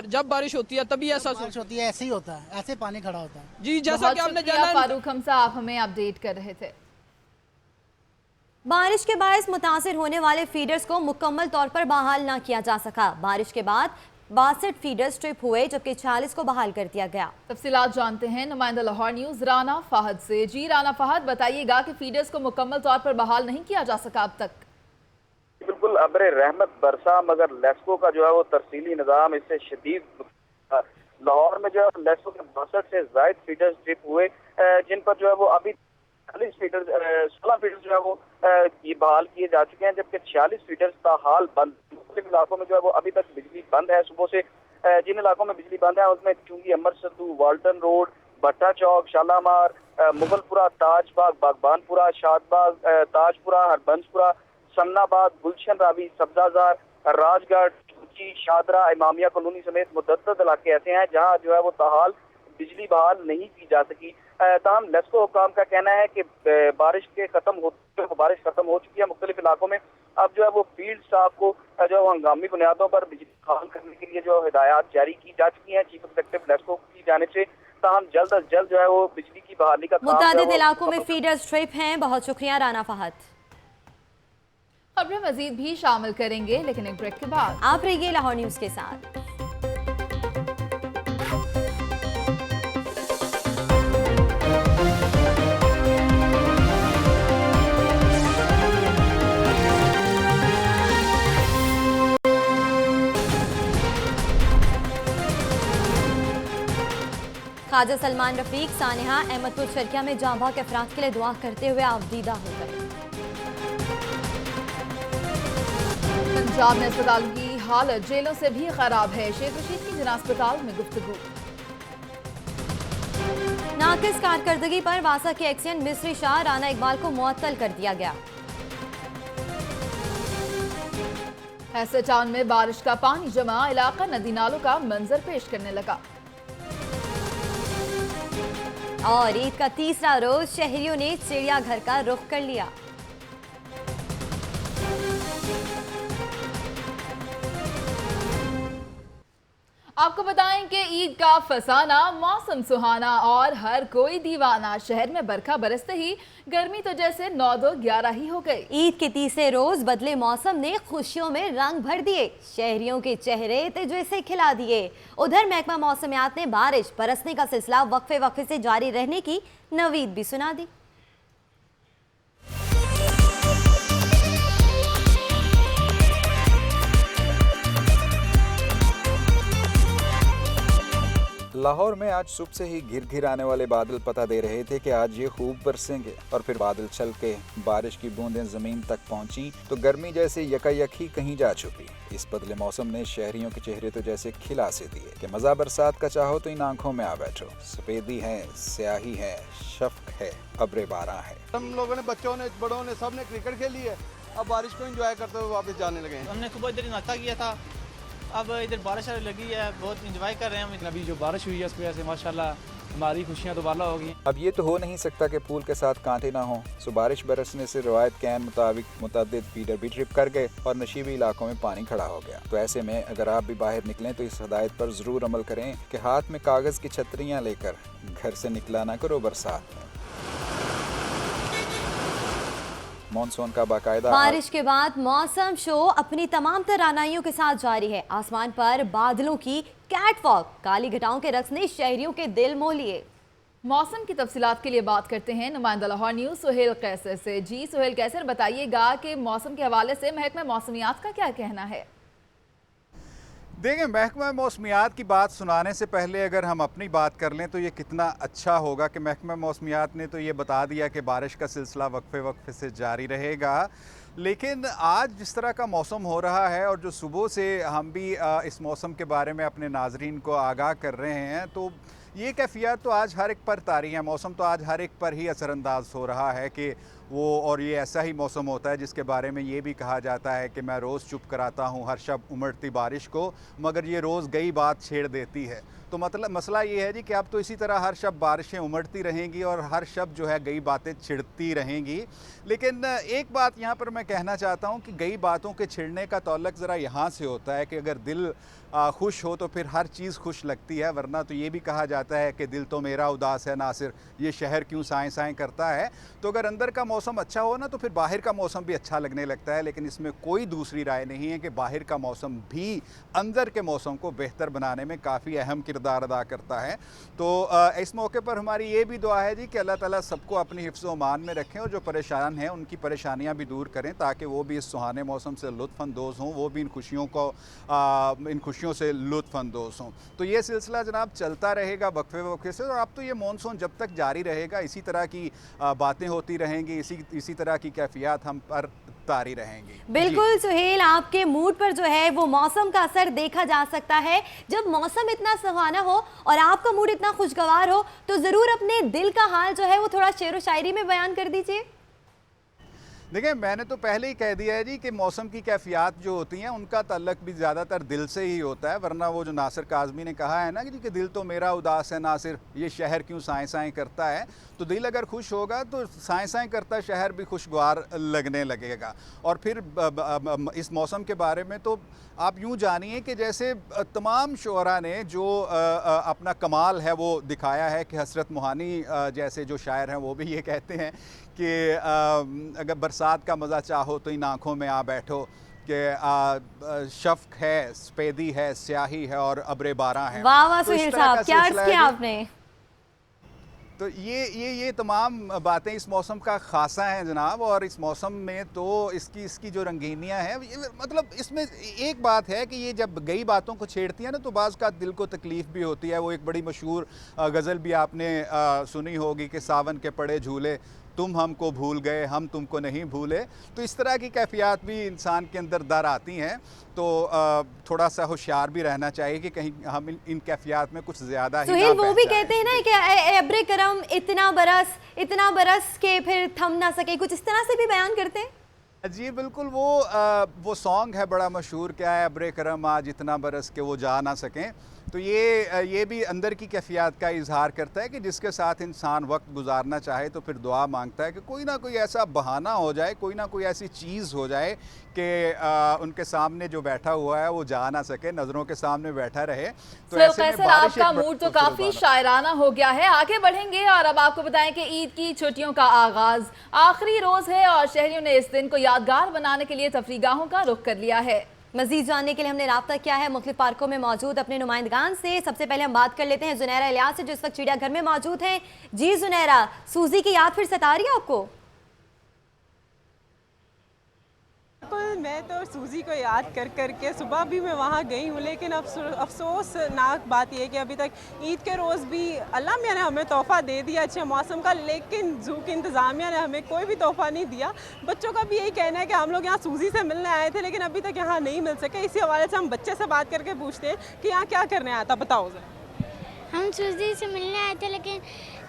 जब बारिश होती है तभी ऐसा बारिश होती है, ऐसे ही होता है, ऐसे पानी खड़ा होता है। जी, जैसा कि आपने जाना, फारूक हमजा आप हमें अपडेट कर रहे थे। बारिश के बायस मुतासिर होने वाले फीडर्स को मुकम्मल तौर पर बहाल ना किया जा सका। बारिश के बाद 62 फीडर्स ट्रिप हुए, जबकि 40 को बहाल कर दिया गया। तफसीलात जानते हैं नुमाइंदा लाहौर न्यूज राना फहद से। जी राना फहद, बताइएगा कि फीडर्स को मुकम्मल तौर पर बहाल नहीं किया जा सका अब तक। बिल्कुल, अब्र रहमत बरसा, मगर लेस्को का जो है वो तरसीली निज़ाम इससे शदीद। लाहौर में जो है लेस्को के 62 से ज़ायद फीडर्स ट्रिप हुए, जिन पर जो है वो अभी 16 फीडर्स जो है वो ये बहाल किए जा चुके हैं, जबकि 46 फीडर्स ताहाल बंद। मुख्तलिफ इलाकों में जो है वो अभी तक बिजली बंद है सुबह से। जिन इलाकों में बिजली बंद है उसमें चुंगी, अमर सद्दू, वाल्टन रोड, भट्टा चौक, शालामार, मुगलपुरा, ताजबाग, बागबानपुरा, शादबाग, ताजपुरा, हरबंसपुरा, समनाबाद, गुलशन रावी, सब्जाजार, राजगढ़, शादरा, इमामिया कॉलोनी समेत मुतअद्दिद इलाके ऐसे हैं जहाँ जो है वो ताहाल बिजली बहाल नहीं की जा सकी। ताहम लेस्को हुकाम का कहना है कि बारिश खत्म हो चुकी है मुख्तलिफ इलाकों में। अब जो है वो फील्ड स्टाफ को जो हंगामी बुनियादों पर बिजली बहाल करने के लिए जो हिदायत जारी की जा चुकी है चीफ एग्जीक्यूटिव लेस्को की जानिब से। ताहम जल्द अज जल्द जो है वो बिजली की बहाली का मुतादिद इलाकों में फीडर स्ट्रिप हैं। बहुत शुक्रिया राना फहद। खबरें मजीद भी शामिल करेंगे लेकिन एक ब्रेक के बाद। आप रहिए लाहौर न्यूज के साथ। ख्वाजा सलमान रफीक सानिहा अहमदपुर शर्किया में जांबाग अफराद के लिए दुआ करते हुए आबदीदा हो गए। पंजाब में अस्पताल की हालत जेलों से भी खराब है। शेख रशीद की जिना अस्पताल में गुफ्तगू। नाकिस कारकर्दगी पर वासा के एक्सियन मिस्री शाह राना इकबाल को मुअत्तल कर दिया गया। हैसर टाउन में बारिश का पानी जमा, इलाका नदी नालों का मंजर पेश करने लगा। और ईद का तीसरा रोज शहरियों ने चिड़ियाघर का रुख कर लिया। आपको बताएं कि ईद का फसाना, मौसम सुहाना और हर कोई दीवाना। शहर में बरखा बरसते ही गर्मी तो जैसे 9-2-11 ही हो गई। ईद के तीसरे रोज बदले मौसम ने खुशियों में रंग भर दिए। शहरियों के चेहरे तेजी से खिला दिए। उधर महकमा मौसमियात ने बारिश बरसने का सिलसिला वक्फे से जारी रहने की नवीद भी सुना दी। लाहौर में आज सुबह से ही घिर घिर आने वाले बादल पता दे रहे थे कि आज ये खूब बरसेंगे और फिर बादल छल के बारिश की बूंदें जमीन तक पहुंची तो गर्मी जैसे यकायक ही कहीं जा छुपी। इस बदले मौसम ने शहरियों के चेहरे तो जैसे खिला से दिए कि मजा बरसात का चाहो तो इन आंखों में आ बैठो। सफेदी है, स्याही है, शफ्क है, अब्रे बारां है। हम लोगों ने, बच्चों ने, बड़ों ने, सब ने क्रिकेट खेली है। अब बारिश को एंजॉय करते हुए वापस जाने लगे। हमने सुबह इधर नाश्ता किया था, अब इधर बारिश लगी है, बहुत इंजॉय कर रहे हैं हम। अभी जो बारिश हुई है उसकी वजह से माशाल्लाह हमारी खुशियां दोबारा हो गई। अब ये तो हो नहीं सकता कि फूल के साथ कांटे ना हो। सो बारिश बरसने से रवायत के मुताबिक मुतअद्दिद फीडर भी ट्रिप कर गए और नशीबी इलाकों में पानी खड़ा हो गया। तो ऐसे में अगर आप भी बाहर निकलें तो इस हिदायत पर जरूर अमल करें कि हाथ में कागज की छतरियाँ लेकर घर से निकला ना करो बरसात में। मॉनसून का बाकायदा बारिश के बाद मौसम शो अपनी तमाम तरानाइयों के साथ जारी है। आसमान पर बादलों की कैटवॉक, काली घटाओं के रक्स ने शहरियों के दिल मोह लिए। मौसम की तफसीलात के लिए बात करते हैं नुमाइंदा लाहौर न्यूज सुहेल कैसर से। जी सुहेल कैसर, बताइएगा कि मौसम के हवाले से महकमा मौसमियात का क्या कहना है? देखिए, महकमा मौसमियात की बात सुनाने से पहले अगर हम अपनी बात कर लें तो ये कितना अच्छा होगा कि महकमा मौसमियात ने तो ये बता दिया कि बारिश का सिलसिला वक्फे से जारी रहेगा। लेकिन आज जिस तरह का मौसम हो रहा है और जो सुबह से हम भी इस मौसम के बारे में अपने नाजरीन को आगाह कर रहे हैं, तो ये कैफियत तो आज हर एक पर तारी है। मौसम तो आज हर एक पर ही असरअंदाज हो रहा है कि वो, और ये ऐसा ही मौसम होता है जिसके बारे में ये भी कहा जाता है कि मैं रोज़ चुप कराता हूँ हर शब उमड़ती बारिश को, मगर ये रोज़ गई बात छेड़ देती है। तो मतलब मसला ये है जी कि अब तो इसी तरह हर शब बारिशें उमड़ती रहेंगी और हर शब जो है गई बातें छिड़ती रहेंगी। लेकिन एक बात यहाँ पर मैं कहना चाहता हूँ कि गई बातों के छिड़ने का तौल्लुक ज़रा यहाँ से होता है कि अगर दिल खुश हो तो फिर हर चीज़ खुश लगती है, वरना तो ये भी कहा जाता है कि दिल तो मेरा उदास है नासिर, ये शहर क्यों साएं साएं करता है। तो अगर अंदर का मौसम अच्छा हो ना तो फिर बाहर का मौसम भी अच्छा लगने लगता है। लेकिन इसमें कोई दूसरी राय नहीं है कि बाहर का मौसम भी अंदर के मौसम को बेहतर बनाने में काफ़ी अहम किरदार अदा करता है। तो इस मौके पर हमारी ये भी दुआ है जी कि अल्लाह ताला सबको अपनी हिफ्ज़ व अमान में रखें और जो परेशान हैं उनकी परेशानियाँ भी दूर करें, ताकि वो भी इस सुहाने मौसम से लुत्फ़अंदोज़ हों, वो भी इन खुशियों से लुत्फ़अंदोज़ हों। तो ये सिलसिला जनाब चलता रहेगा वक्फे से, और अब तो ये मॉनसून जब तक जारी रहेगा इसी तरह की बातें होती रहेंगी, इसी तरह की कैफियत हम पर तारी रहेंगी। बिल्कुल सुहेल, आपके मूड पर जो है वो मौसम का असर देखा जा सकता है। जब मौसम इतना सुहाना हो और आपका मूड इतना खुशगवार हो तो ज़रूर अपने दिल का हाल जो है वो थोड़ा शेर व शायरी में बयान कर दीजिए। देखिए, मैंने तो पहले ही कह दिया है जी कि मौसम की कैफियत जो होती हैं उनका ताल्लुक भी ज़्यादातर दिल से ही होता है, वरना वो जो नासिर काज़मी ने कहा है ना कि दिल तो मेरा उदास है नासिर, ये शहर क्यों साएं साएं करता है, तो दिल अगर खुश होगा तो साएं साएं करता शहर भी खुशगवार लगने लगेगा। और फिर इस मौसम के बारे में तो आप यूँ जानिए कि जैसे तमाम शुअरा ने जो अपना कमाल है वो दिखाया है कि हसरत मोहानी जैसे जो शायर हैं वो भी ये कहते हैं कि अगर बरसात का मज़ा चाहो तो इन आँखों में आ बैठो, कि शफ़क़ है, सफ़ेदी है, स्याही है और अब्रे बारां है। वाह वाह सुहेल साहब, क्या अर्ज़ किया आपने। तो ये तमाम बातें इस मौसम का ख़ासा है जनाब। और इस मौसम में तो इसकी जो रंगीनियाँ हैं, मतलब इसमें एक बात है कि ये जब गई बातों को छेड़ती है ना तो बाज़ का दिल को तकलीफ़ भी होती है। वो एक बड़ी मशहूर गज़ल भी आपने सुनी होगी कि सावन के पड़े झूले, तुम हमको भूल गए हम तुमको नहीं भूले। तो इस तरह की कैफियत भी इंसान के अंदर दर आती हैं, तो थोड़ा सा होशियार भी रहना चाहिए कि कहीं हम इन कैफियत में कुछ ज़्यादा ही सुहेल, वो भी कहते हैं ना कि अब्रे करम इतना बरस के फिर थम ना सके, कुछ इस तरह से भी बयान करते हैं। जी बिल्कुल, वो सॉन्ग है बड़ा मशहूर, क्या है अब्रे करम आज इतना बरस के वो जा ना सकें। तो ये भी अंदर की कैफियत का इजहार करता है कि जिसके साथ इंसान वक्त गुजारना चाहे तो फिर दुआ मांगता है कि कोई ना कोई ऐसा बहाना हो जाए, कोई ना कोई ऐसी चीज़ हो जाए कि उनके सामने जो बैठा हुआ है वो जा ना सके, नज़रों के सामने बैठा रहे। तो ऐसे में बारिश आपका मूड तो काफ़ी शायराना हो गया है। आगे बढ़ेंगे और अब आपको बताएं कि ईद की छुट्टियों का आगाज़ आखिरी रोज़ है और शहरियों ने इस दिन को यादगार बनाने के लिए तफरीगाहों का रुख कर लिया है। मजीद जानने के लिए हमने राब्ता किया है मुख्तलिफ पार्कों में मौजूद अपने नुमाइंदगान से। सबसे पहले हम बात कर लेते हैं जुनैरा इलियास से, जो इस वक्त चिड़ियाघर में मौजूद हैं। जी जुनैरा, सूजी की याद फिर सता रही है आपको? मैं तो सूजी को याद कर करके सुबह भी मैं वहाँ गई हूँ, लेकिन अफसोसनाक बात यह है कि अभी तक ईद के रोज़ भी अल्लाह मियाँ ने हमें तोहफ़ा दे दिया अच्छे मौसम का, लेकिन ज़ू की इंतज़ामिया ने हमें कोई भी तोहफ़ा नहीं दिया। बच्चों का भी यही कहना है कि हम लोग यहाँ सूजी से मिलने आए थे लेकिन अभी तक यहाँ नहीं मिल सके। इसी हवाले से हम बच्चे से बात करके पूछते हैं कि यहाँ क्या करने आया था, बताओ ज़रा। हम सूजी से मिलने आए थे लेकिन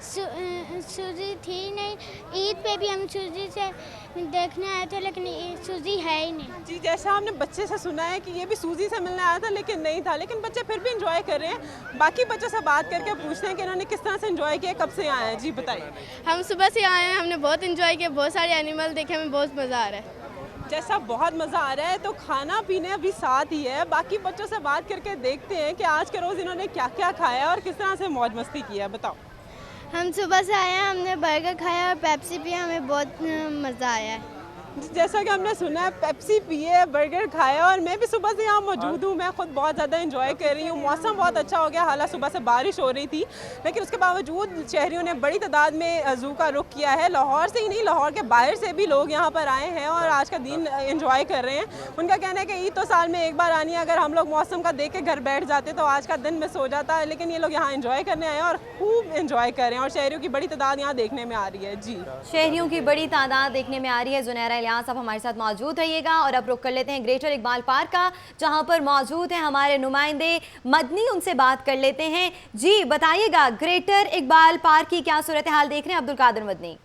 सूजी थी नहीं। ईद पे भी हम सूजी से देखने आए थे लेकिन सूजी है ही नहीं। जी, जैसा हमने बच्चे से सुना है कि ये भी सूजी से मिलने आया था लेकिन नहीं था, लेकिन बच्चे फिर भी इंजॉय कर रहे हैं। बाकी बच्चों से बात करके पूछते हैं कि इन्होंने किस तरह से इंजॉय किया, कब से आए हैं। जी बताइए। हम सुबह से आए हैं, हमने बहुत इंजॉय किया, बहुत सारे एनिमल देखे, हमें बहुत मज़ा आ रहा है। जैसा बहुत मज़ा आ रहा है तो खाना पीने अभी साथ ही है। बाकी बच्चों से बात करके देखते हैं कि आज के रोज़ इन्होंने क्या क्या खाया और किस तरह से मौज मस्ती किया, बताओ। हम सुबह से आए हैं, हमने बर्गर खाया और पेप्सी पिया, हमें बहुत मज़ा आया है। जैसा कि हमने सुना है पेप्सी पिए, बर्गर खाया, और मैं भी सुबह से यहाँ मौजूद हूँ। मैं खुद बहुत ज़्यादा एंजॉय कर रही हूँ। मौसम बहुत अच्छा हो गया, हालांकि सुबह से बारिश हो रही थी लेकिन उसके बावजूद शहरियों ने बड़ी तादाद में ज़ू का रुख किया है। लाहौर से ही नहीं, लाहौर के बाहर से भी लोग यहाँ पर आए हैं और आज का दिन एंजॉय कर रहे हैं। उनका कहना है कि ईद तो साल में एक बार आनी है, अगर हम लोग मौसम का देख के घर बैठ जाते तो आज का दिन मिस हो जाता है, लेकिन ये लोग यहाँ एंजॉय करने आए हैं और खूब एंजॉय कर रहे हैं और शहरियों की बड़ी तादाद यहाँ देखने में आ रही है। जी, शहरियों की बड़ी तादाद देखने में आ रही है। जुनैरा इलियास आप हमारे साथ मौजूद रहिएगा और अब रुक कर लेते हैं ग्रेटर इकबाल पार्क का, जहां पर मौजूद हैं हमारे नुमाइंदे मदनी, उनसे बात कर लेते हैं। जी बताइएगा, ग्रेटर इकबाल पार्क की क्या सूरत हाल देख रहे हैं अब्दुल कादिर मदनी?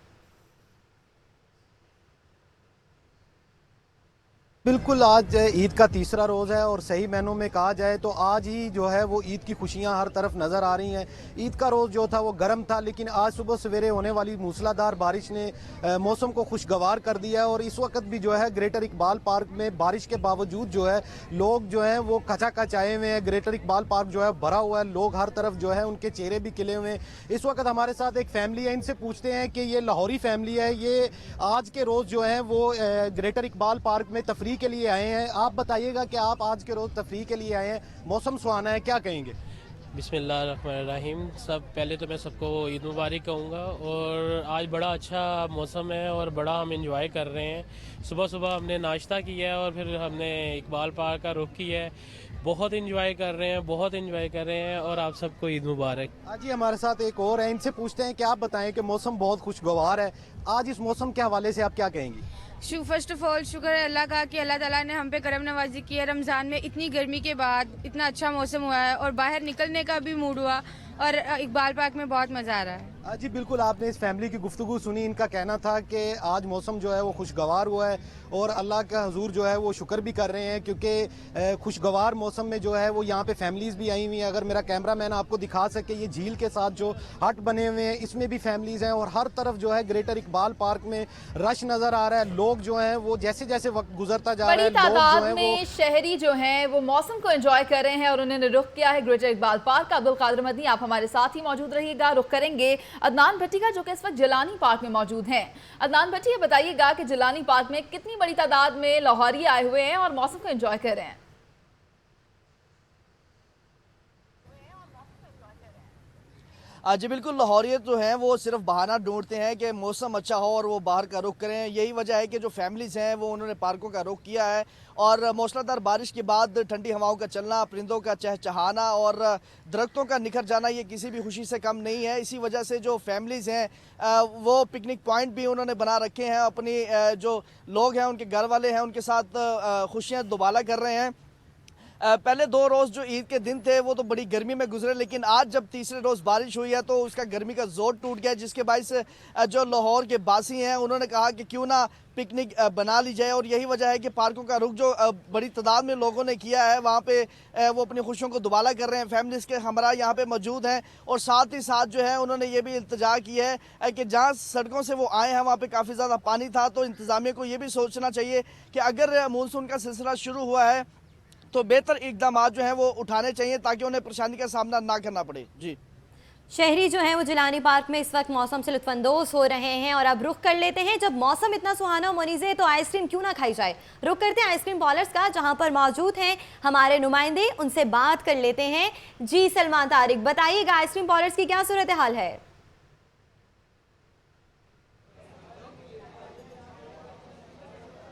बिल्कुल, आज ईद का तीसरा रोज़ है और सही मायनों में कहा जाए तो आज ही जो है वो ईद की खुशियां हर तरफ नज़र आ रही हैं। ईद का रोज़ जो था वो गर्म था, लेकिन आज सुबह सवेरे होने वाली मूसलाधार बारिश ने मौसम को खुशगवार कर दिया है और इस वक्त भी जो है ग्रेटर इकबाल पार्क में बारिश के बावजूद जो है लोग जो हैं वो खचाखच आए हुए हैं। ग्रेटर इकबाल पार्क जो है भरा हुआ है, लोग हर तरफ जो है उनके चेहरे भी खिले हुए हैं। इस वक्त हमारे साथ एक फैमिली है, इनसे पूछते हैं कि ये लाहौरी फैमिली है, ये आज के रोज़ जो है वो ग्रेटर इकबाल पार्क में तफरीह के लिए आए हैं। आप बताइएगा कि आप आज के रोज़ तफरीह के लिए आए हैं, मौसम सुहाना है, क्या कहेंगे? बिस्मिल्लाहिर्रहमानिर्रहीम। सब पहले तो मैं सबको ईद मुबारक कहूँगा और आज बड़ा अच्छा मौसम है और बड़ा हम इंजॉय कर रहे हैं। सुबह सुबह हमने नाश्ता किया है और फिर हमने इकबाल पार्क का रुख किया है। बहुत इंजॉय कर रहे हैं, बहुत इंजॉय कर रहे हैं और आप सबको ईद मुबारक। आज ही हमारे साथ एक और है, इनसे पूछते हैं कि आप बताएं कि मौसम बहुत खुशगवार है, आज इस मौसम के हवाले से आप क्या कहेंगी? फर्स्ट ऑफ ऑल शुक्र है अल्लाह का कि अल्लाह ताला ने हम पे करम नवाजी की है। रमज़ान में इतनी गर्मी के बाद इतना अच्छा मौसम हुआ है और बाहर निकलने का भी मूड हुआ और इकबाल पार्क में बहुत मज़ा आ रहा है। जी बिल्कुल, आपने इस फैमिली की गुफ्तगू सुनी। इनका कहना था कि आज मौसम जो है वो खुशगवार हुआ है और अल्लाह का हुजूर जो है वो शुक्र भी कर रहे हैं क्योंकि खुशगवार मौसम में जो है वो यहाँ पे फैमिलीज़ भी आई हुई हैं। अगर मेरा कैमरा मैन आपको दिखा सके, ये झील के साथ जो हट बने हुए हैं इसमें भी फैमिलीज़ हैं और हर तरफ जो है ग्रेटर इकबाल पार्क में रश नज़र आ रहा है। लोग जो हैं वो जैसे जैसे वक्त गुजरता जा रहा है, बड़ी तादाद में शहरी जो हैं वो मौसम को एंजॉय कर रहे हैं और उन्होंने रुख किया है ग्रेटर इकबाल पार्क का। अब्दुल कादिर मदनी, आप हमारे साथ ही मौजूद रहिएगा। रुख करेंगे अदनान भट्टी का जो कि इस वक्त जिलानी पार्क में मौजूद हैं। अदनान भट्टी, ये बताइएगा कि जिलानी पार्क में कितनी बड़ी तादाद में लाहौरी आए हुए हैं और मौसम को एंजॉय कर रहे हैं? जी बिल्कुल, लाहौरियत जो हैं वो सिर्फ बहाना ढूंढते हैं कि मौसम अच्छा हो और वो बाहर का रुख करें। यही वजह है कि जो फैमिलीज़ हैं वो उन्होंने पार्कों का रुख किया है और मूसलाधार बारिश के बाद ठंडी हवाओं का चलना, परिंदों का चहचहाना और दरख्तों का निखर जाना ये किसी भी खुशी से कम नहीं है। इसी वजह से जो फैमिलीज़ हैं वो पिकनिक पॉइंट भी उन्होंने बना रखे हैं। अपनी जो लोग हैं, उनके घर वाले हैं, उनके साथ खुशियाँ दुबाला कर रहे हैं। पहले 2 रोज़ जो ईद के दिन थे वो तो बड़ी गर्मी में गुजरे, लेकिन आज जब तीसरे रोज़ बारिश हुई है तो उसका गर्मी का जोर टूट गया, जिसके बाइस जो लाहौर के बासी हैं उन्होंने कहा कि क्यों ना पिकनिक बना ली जाए। और यही वजह है कि पार्कों का रुख जो बड़ी तादाद में लोगों ने किया है वहाँ पे वो अपनी खुशियों को दुबाला कर रहे हैं। फैमिलीज़ के हमरा यहाँ पे मौजूद हैं और साथ ही साथ जो है उन्होंने ये भी इल्तिजा की है कि जहाँ सड़कों से वो आए हैं वहाँ पे काफ़ी ज़्यादा पानी था, तो इंतज़ामिया को ये भी सोचना चाहिए कि अगर मानसून का सिलसिला शुरू हुआ है तो बेहतर इकदाम जो हैं वो उठाने चाहिए ताकि उन्हें परेशानी का सामना ना करना पड़े। जी, शहरी जो हैं वो जिलानी पार्क में इस वक्त मौसम से लुत्फानंदोज हो रहे हैं और अब रुख कर लेते हैं, जब मौसम इतना सुहाना मोनीज़े तो आइसक्रीम क्यों ना खाई जाए। रुख करते हैं आइसक्रीम पार्लर्स का, जहां पर मौजूद हैं हमारे नुमाइंदे, उनसे बात कर लेते हैं। जी सलमान तारिक, बताइएगा आइसक्रीम पार्लर्स की क्या सूरत हाल है?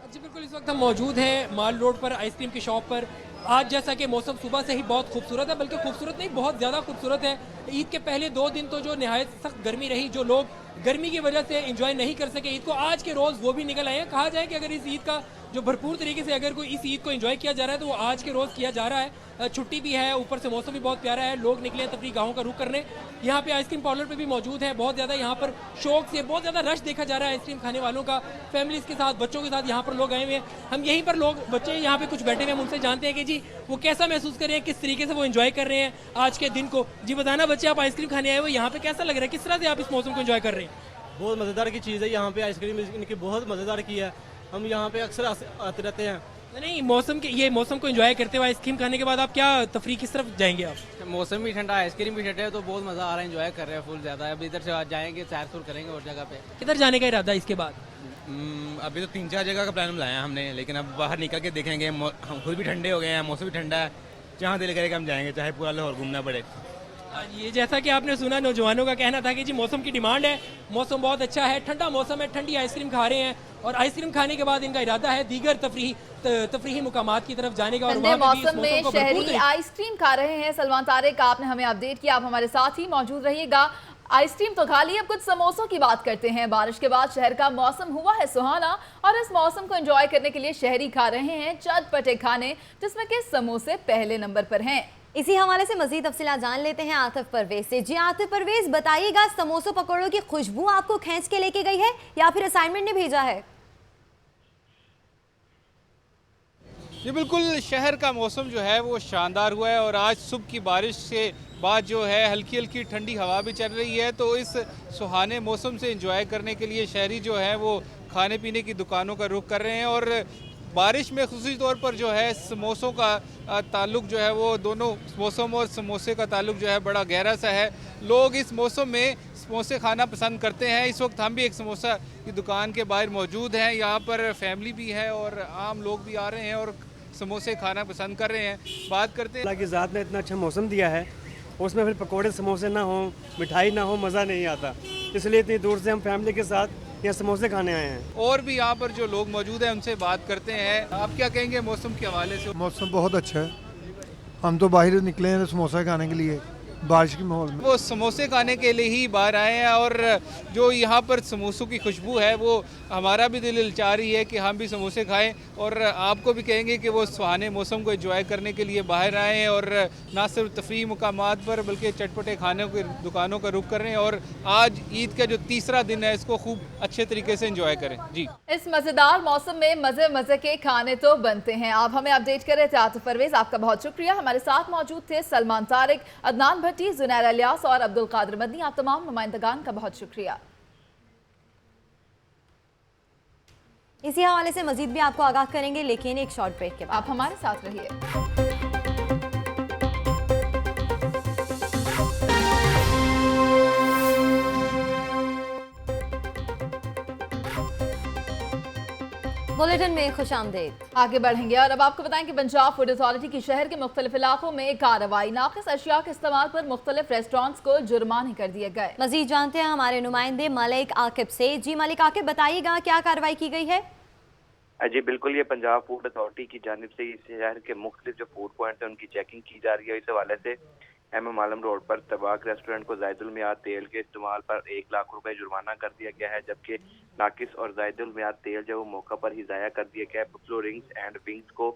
जी बिल्कुल, इस वक्त हम मौजूद हैं माल रोड पर आइसक्रीम की शॉप पर। आज जैसा कि मौसम सुबह से ही बहुत खूबसूरत है, बल्कि खूबसूरत नहीं बहुत ज़्यादा खूबसूरत है। ईद के पहले 2 दिन तो जो नहायत सख्त गर्मी रही, जो लोग गर्मी की वजह से एंजॉय नहीं कर सके ईद को, आज के रोज़ वो भी निकल आए हैं। कहा जाए कि अगर इस ईद का जो भरपूर तरीके से अगर कोई इस ईद को एंजॉय किया जा रहा है तो वो आज के रोज़ किया जा रहा है। छुट्टी भी है, ऊपर से मौसम भी बहुत प्यारा है, लोग निकले तफरी गाहों का रुख करने। यहाँ पे आइसक्रीम पार्लर पे भी मौजूद है, बहुत ज़्यादा यहाँ पर शौक से बहुत ज़्यादा रश देखा जा रहा है आइसक्रीम खाने वालों का। फैमिलीज़ के साथ, बच्चों के साथ यहाँ पर लोग आए हुए हैं। हम यहीं पर लोग, बच्चे यहाँ पे कुछ बैठे हुए हैं, उनसे जानते हैं कि जी वो कैसा महसूस कर रहे हैं, किस तरीके से वो एंजॉय कर रहे हैं आज के दिन को। जी बताना बच्चे, आप आइसक्रीम खाने आए हो, यहाँ पे कैसा लग रहा है, किस तरह से आप इस मौसम को एंजॉय कर रहे हैं? बहुत मज़ेदार की चीज़ है यहाँ पे, आइसक्रीम इनकी बहुत मज़ेदार की है। हम यहाँ पे अक्सर आते रहते हैं। नहीं, मौसम के ये मौसम को एंजॉय करते हुए आइसक्रीम खाने के बाद आप क्या तफरी किस तरफ जाएंगे आप? मौसम भी ठंडा, आइसक्रीम भी ठंडा है, तो बहुत मज़ा आ रहा है, एंजॉय कर रहे हैं फुल ज़्यादा। अब इधर से जाएंगे, सैर सूर करेंगे और जगह पे। किधर जाने का इरादा है इसके बाद? अभी तो 3-4 जगह का प्लान बनाया हमने, लेकिन अब बाहर निकल के देखेंगे। हम खुद भी ठंडे हो गए हैं, मौसम भी ठंडा है, जहाँ दिल करेगा हम जाएंगे, चाहे पूरा लाहौर घूमना पड़े। ये जैसा कि आपने सुना, नौजवानों का कहना था कि जी मौसम की डिमांड है, मौसम बहुत अच्छा है, ठंडा मौसम है, ठंडी आइसक्रीम खा रहे हैं और आइसक्रीम खाने के बाद इनका इरादा है दीगर तफरीही मुकामात की तरफ जाने का। और ठंडे मौसम में शहरी आइसक्रीम खा रहे हैं। सलमान तारिक, आपने हमें अपडेट किया, आप हमारे साथ ही मौजूद रहिएगा। आइसक्रीम तो खा ली, अब कुछ समोसों की बात करते हैं। बारिश के बाद शहर का मौसम हुआ है सुहाना और इस मौसम को एंजॉय करने के लिए शहरी खा रहे हैं चटपटे खाने, जिसमें कि समोसे पहले नंबर पर हैं। इसी हवाले से मजीद तफसीलात जान लेते हैं आतिफ परवेज से। जी आतिफ परवेज, बताइएगा समोसों पकौड़ों की खुशबू आपको खींच के लेके गई है या फिर असाइनमेंट ने भेजा है? ये बिल्कुल, शहर का मौसम जो है वो शानदार हुआ है और आज सुबह की बारिश के बाद जो है हल्की हल्की ठंडी हवा भी चल रही है, तो इस सुहाने मौसम से एंजॉय करने के लिए शहरी जो है वो खाने पीने की दुकानों का रुख कर रहे हैं। और बारिश में ख़ुसूसी तौर पर जो है समोसों का ताल्लुक़ जो है वो दोनों मौसम और समोसे का ताल्लुक़ जो है बड़ा गहरा सा है। लोग इस मौसम में समोसे खाना पसंद करते हैं। इस वक्त हम भी एक समोसा की दुकान के बाहर मौजूद हैं। यहाँ पर फैमिली भी है और आम लोग भी आ रहे हैं और समोसे खाना पसंद कर रहे हैं। बात करते हैं, अल्लाह की ज़ात ने इतना अच्छा मौसम दिया है, उसमें फिर पकोड़े समोसे ना हो, मिठाई ना हो, मज़ा नहीं आता। इसलिए इतनी दूर से हम फैमिली के साथ यहाँ समोसे खाने आए हैं। और भी यहाँ पर जो लोग मौजूद हैं उनसे बात करते हैं। आप क्या कहेंगे मौसम के हवाले से? मौसम बहुत अच्छा है, हम तो बाहर निकले हैं समोसा खाने के लिए, बारिश के माहौल में। वो समोसे खाने के लिए ही बाहर आए हैं और जो यहाँ पर समोसों की खुशबू है वो हमारा भी दिल ललचा रही है कि हम भी समोसे खाएं और आपको भी कहेंगे कि वो सुहाने मौसम को एंजॉय करने के लिए बाहर आए हैं और ना सिर्फ तफरीही मुकामात पर बल्कि चटपटे खाने की दुकानों का रुख कर रहे हैं और आज ईद का जो तीसरा दिन है इसको खूब अच्छे तरीके से एंजॉय करें। जी, इस मजेदार मौसम में मजे मजे के खाने तो बनते हैं। आप हमें अपडेट कर रहे थे आतिफ परवेज, आपका बहुत शुक्रिया। हमारे साथ मौजूद थे सलमान तारिक, अदनान भट्टी, जुनैर इलियास और अब्दुल कादिर मदनी। आप तमाम नुमाइंदगान का बहुत शुक्रिया। इसी हवाले से मजीद भी आपको आगाह करेंगे, लेकिन एक शॉर्ट ब्रेक के बाद। आप हमारे साथ रहिए। बुलेटिन में खुशामदीद। आगे बढ़ेंगे और अब आपको बताएं कि पंजाब फूड अथॉरिटी की शहर के मुख्तलिफ इलाकों में कार्रवाई, नाकिस अशिया के इस्तेमाल पर मुख्तलिफ रेस्टोरेंट्स को जुर्माने कर दिए गए। मजीद जानते हैं हमारे नुमाइंदे मलिक आकिब से। जी मलिक आकिब, बताइएगा क्या कार्रवाई की गई है? जी बिल्कुल, ये पंजाब फूड अथॉरिटी की जानिब से इस शहर के मुख्तलिफ जो फूड पॉइंट है उनकी चेकिंग की जा रही है। इस हवाले से MM आलम रोड पर तबाक रेस्टोरेंट को जायदुल मियाद तेल के इस्तेमाल पर 1 लाख रुपए जुर्माना कर दिया गया है, जबकि नाकिस और जायदुल मियाद तेल जो वो मौका पर ही ज़ाया कर दिया गया है। बुफलो रिंग्स एंड विंग्स को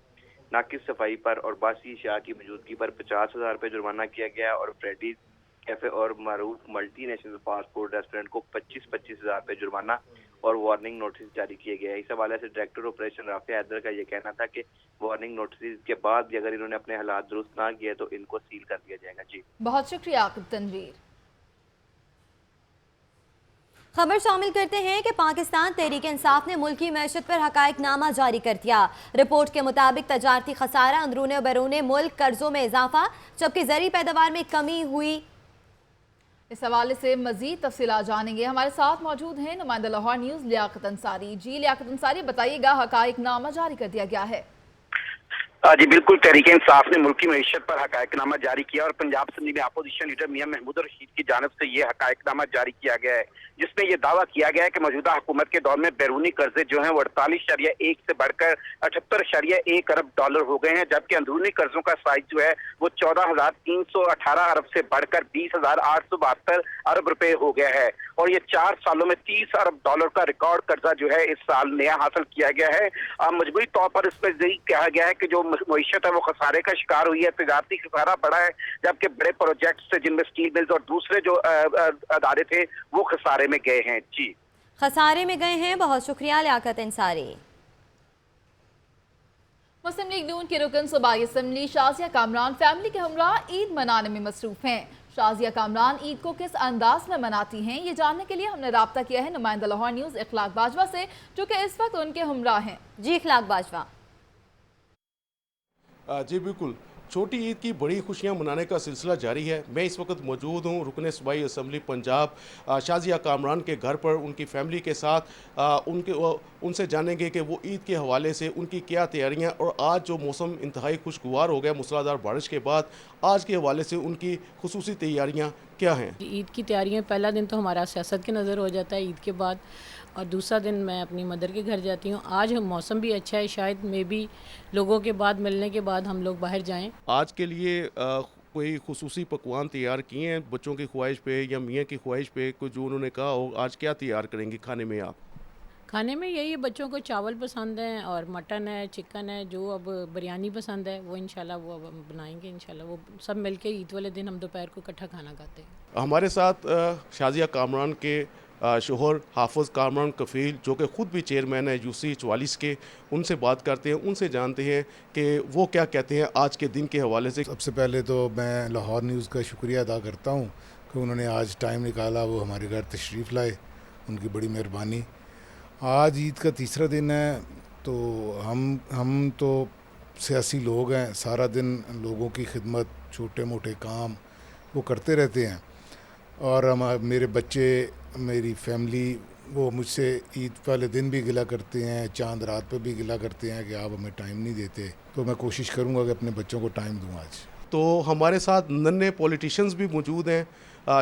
नाकिस सफाई पर और बासी शाह की मौजूदगी पर 50,000 रुपये जुर्माना किया गया और फ्रेडीज कैफे और मारूफ मल्टीनेशनल फास्ट फूड रेस्टोरेंट को 25,000 रुपये जुर्माना और वार्निंग नोटिस जारी किए गए हैं। इस हवाले से डायरेक्टर ऑपरेशन राफिया हैदर का ये कहना था कि वार्निंग नोटिस के बाद भी अगर इन्होंने अपने हालात दुरुस्त ना किए तो इनको सील कर दिया जाएगा। जी बहुत शुक्रिया आकिब तनवीर। खबर शामिल करते हैं कि पाकिस्तान तहरीक इंसाफ ने मुल्की मैशत पर हकाइकनामा जारी कर दिया। रिपोर्ट के मुताबिक तजारती खसारा, अंदरूनी और बैरूनी मुल्क कर्जों में इजाफा, जबकि ज़रूरी पैदावार में कमी हुई। इस हवाले से मजीद तफसीलात जानेंगे। हमारे साथ मौजूद हैं नुमाइंदा लाहौर न्यूज़ लियाकत अंसारी। जी लियाकत अंसारी, बताइएगा हकाइकनामा जारी कर दिया गया है। जी बिल्कुल, तहरीक इंसाफ ने मुल्की मईशत पर हकाइकनामा जारी किया और पंजाब असेंबली में अपोजिशन लीडर मियां महमूद रशीद की जानिब से ये हकाइकनामा जारी किया गया है, जिसमें यह दावा किया गया है कि मौजूदा हुकूमत के दौर में बैरूनी कर्जे जो हैं वो 48.1 से बढ़कर 78.1 अरब डॉलर हो गए हैं, जबकि अंदरूनी कर्जों का साइज जो है वो 14,318 अरब से बढ़कर 20,872 अरब रुपए हो गया है और ये 4 सालों में 30 अरब डॉलर का रिकॉर्ड कर्जा जो है इस साल नया हासिल किया गया है। मजबूरी तौर पर इस पर यही कहा गया है कि जो मईशत है वो खसारे का शिकार हुई है, तजारती खसारा बढ़ा है, जबकि बड़े प्रोजेक्ट्स जिनमें स्टील मिल्स और दूसरे जो अदारे थे वो खसारे में गए हैं। जी खसारे में गए हैं, बहुत शुक्रिया लियाकत अंसारी। मुस्लिम लीग नून के रुकन सूबाई असम्बली शाजिया कामरान फैमिली के हमरा ईद मनाने में मसरूफ हैं। शाजिया कामरान ईद को किस अंदाज में मनाती हैं, ये जानने के लिए हमने राब्ता किया है नुमाइंदा लाहौर न्यूज़ इखलाक बाजवा से, जो कि इस वक्त उनके हमरा हैं। जी इखलाक बाजवा। जी बिल्कुल, छोटी ईद की बड़ी खुशियां मनाने का सिलसिला जारी है। मैं इस वक्त मौजूद हूं रुकन सूबाई असम्बली पंजाब शाजिया कामरान के घर पर, उनकी फैमिली के साथ उनसे जानेंगे कि वो ईद के हवाले से उनकी क्या तैयारियां और आज जो मौसम इंतहाई खुशगवार हो गया मूसलाधार बारिश के बाद, आज के हवाले से उनकी खुसूसी तैयारियाँ क्या हैं। ईद की तैयारियाँ, पहला दिन तो हमारा सियासत की नज़र हो जाता है ईद के बाद, और दूसरा दिन मैं अपनी मदर के घर जाती हूँ। आज मौसम भी अच्छा है, शायद मे भी लोगों के बाद मिलने के बाद हम लोग बाहर जाएं। आज के लिए कोई खुसूसी पकवान तैयार किए हैं बच्चों की ख्वाहिश पे या मियाँ की ख्वाहिश पे, कोई जो उन्होंने कहा हो आज क्या तैयार करेंगे खाने में आप? खाने में यही है, बच्चों को चावल पसंद है और मटन है, चिकन है, जो अब बिरयानी पसंद है वो इंशाल्लाह वो अब हम बनाएंगे। इंशाल्लाह वो सब मिलके ईद वाले दिन हम दोपहर को इकट्ठा खाना खाते हैं। हमारे साथ शाजिया कामरान के शोहर हाफिज़ कामरान कफ़ील, जो कि ख़ुद भी चेयरमैन है UC 44 के, उनसे बात करते हैं, उनसे जानते हैं कि वो क्या कहते हैं आज के दिन के हवाले से। सबसे पहले तो मैं लाहौर न्यूज़ का शुक्रिया अदा करता हूँ कि उन्होंने आज टाइम निकाला, वो हमारे घर तशरीफ़ लाए, उनकी बड़ी मेहरबानी। आज ईद का तीसरा दिन है, तो हम तो सियासी लोग हैं, सारा दिन लोगों की खिदमत, छोटे मोटे काम वो करते रहते हैं और मेरे बच्चे, मेरी फैमिली, वो मुझसे ईद वाले दिन भी गिला करते हैं, चांद रात पे भी गिला करते हैं कि आप हमें टाइम नहीं देते। तो मैं कोशिश करूंगा कि अपने बच्चों को टाइम दूं। आज तो हमारे साथ नन्हे पॉलिटिशियंस भी मौजूद हैं,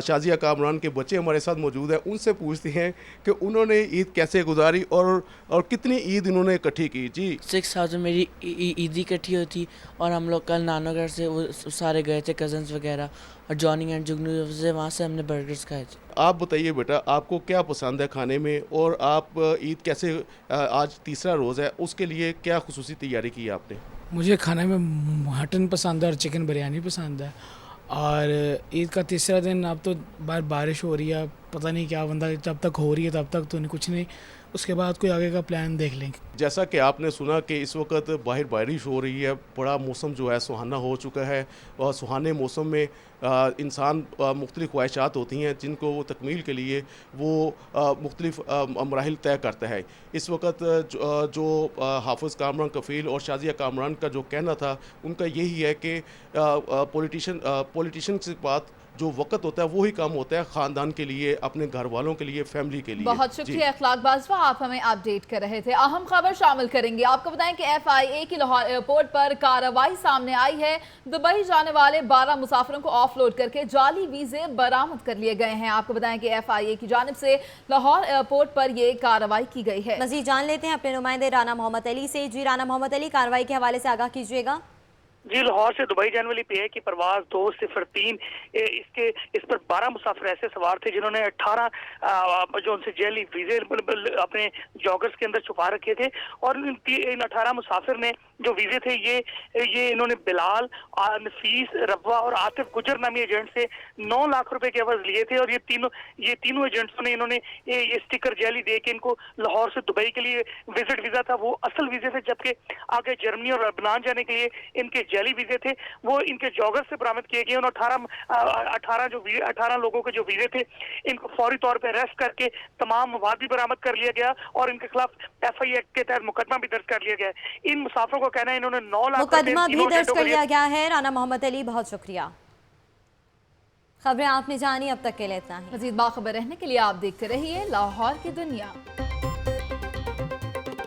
शाजिया कामरान के बच्चे हमारे साथ मौजूद हैं। उनसे पूछते हैं कि उन्होंने ईद कैसे गुजारी और कितनी ईद इन्होंने इकट्ठी की। जी 6000 मेरी ईद इकट्ठी हुई और हम लोग कल नानो घर से वो सारे गए थे, कज़न्स वगैरह, और जॉनिंग एंड जुगनू से वहाँ से हमने बर्गर्स खाए थे। आप बताइए बेटा, आपको क्या पसंद है खाने में, और आप ईद कैसे, आज तीसरा रोज़ है, उसके लिए क्या खुसूसी तैयारी की है आपने? मुझे खाने में मटन पसंद है और चिकन बिरयानी पसंद है। और ईद का तीसरा दिन, अब तो बारिश हो रही है, पता नहीं क्या बंदा जब तक हो रही है तब तक तो नहीं, कुछ नहीं, उसके बाद कोई आगे का प्लान देख लेंगे। जैसा कि आपने सुना कि इस वक्त बाहर बारिश हो रही है, बड़ा मौसम जो है सुहाना हो चुका है, और सुहाने मौसम में इंसान मुख्तलिफ़ ख्वाहिशात होती हैं जिनको वो तकमील के लिए वो मुख्तलिफ़ मराहिल तय करता है। इस वक्त जो हाफिज़ कामरान कफ़ील और शाजिया कामरान का जो कहना था, उनका यही है कि पॉलिटिशियन से बात जो वक्त होता है वही काम होता है ख़ानदान के लिए, अपने घर वालों के लिए, फैमिली के लिए। बहुत शुक्रिया इखलाक बाजवा, आप हमें अपडेट कर रहे थे। अहम खबर शामिल करेंगे। आपको बताएं कि FIA की लाहौर एयरपोर्ट पर कार्रवाई सामने आई है। दुबई जाने वाले 12 मुसाफिरों को ऑफलोड करके जाली वीज़े बरामद कर लिए गए हैं। आपको बताएं कि FIA की जानिब से लाहौर एयरपोर्ट पर ये कार्रवाई की गई है। मज़ीद जान लेते हैं अपने नुमाइंदे राना मोहम्मद अली से। जी राना मोहम्मद अली, कार्रवाई के हवाले से आगाह कीजिएगा। जी, लाहौर से दुबई जाने वाली PIA की परवाज़ 203 इस पर 12 मुसाफिर ऐसे सवार थे जिन्होंने 18 जो उनसे जेली वीज़े अपने जॉगर्स के अंदर छुपा रखे थे, और इन 18 मुसाफिर ने जो वीज़े थे ये इन्होंने बिलाल, नफीस, रब्वा और आतिफ गुजर नामी एजेंट से 9 लाख रुपए के एवज लिए थे। और ये तीनों एजेंट्सों ने इन्होंने ये स्टिकर जेली दे के इनको लाहौर से दुबई के लिए विजिट वीज़ा था, वो असल वीज़े थे, जबकि आगे जर्मनी और लेबनान जाने के लिए इनके जेली वीज़े थे, वो इनके जॉगर से बरामद किए गए। उन 18 लोगों के जो वीज़े थे, इनको फौरी तौर पर अरेस्ट करके तमाम मवाद भी बरामद कर लिया गया और इनके खिलाफ FIA के तहत मुकदमा भी दर्ज कर लिया गया। इन मुसाफिरों को कहना है इन्होंने 9 लाख मुकदमा भी दर्ज कर लिया गया है। राना मोहम्मद अली, बहुत शुक्रिया। खबरें आपने जानी, अब तक के लिए इतना ही। मज़ीद बाखबर रहने के लिए आप देखते रहिए लाहौर की दुनिया।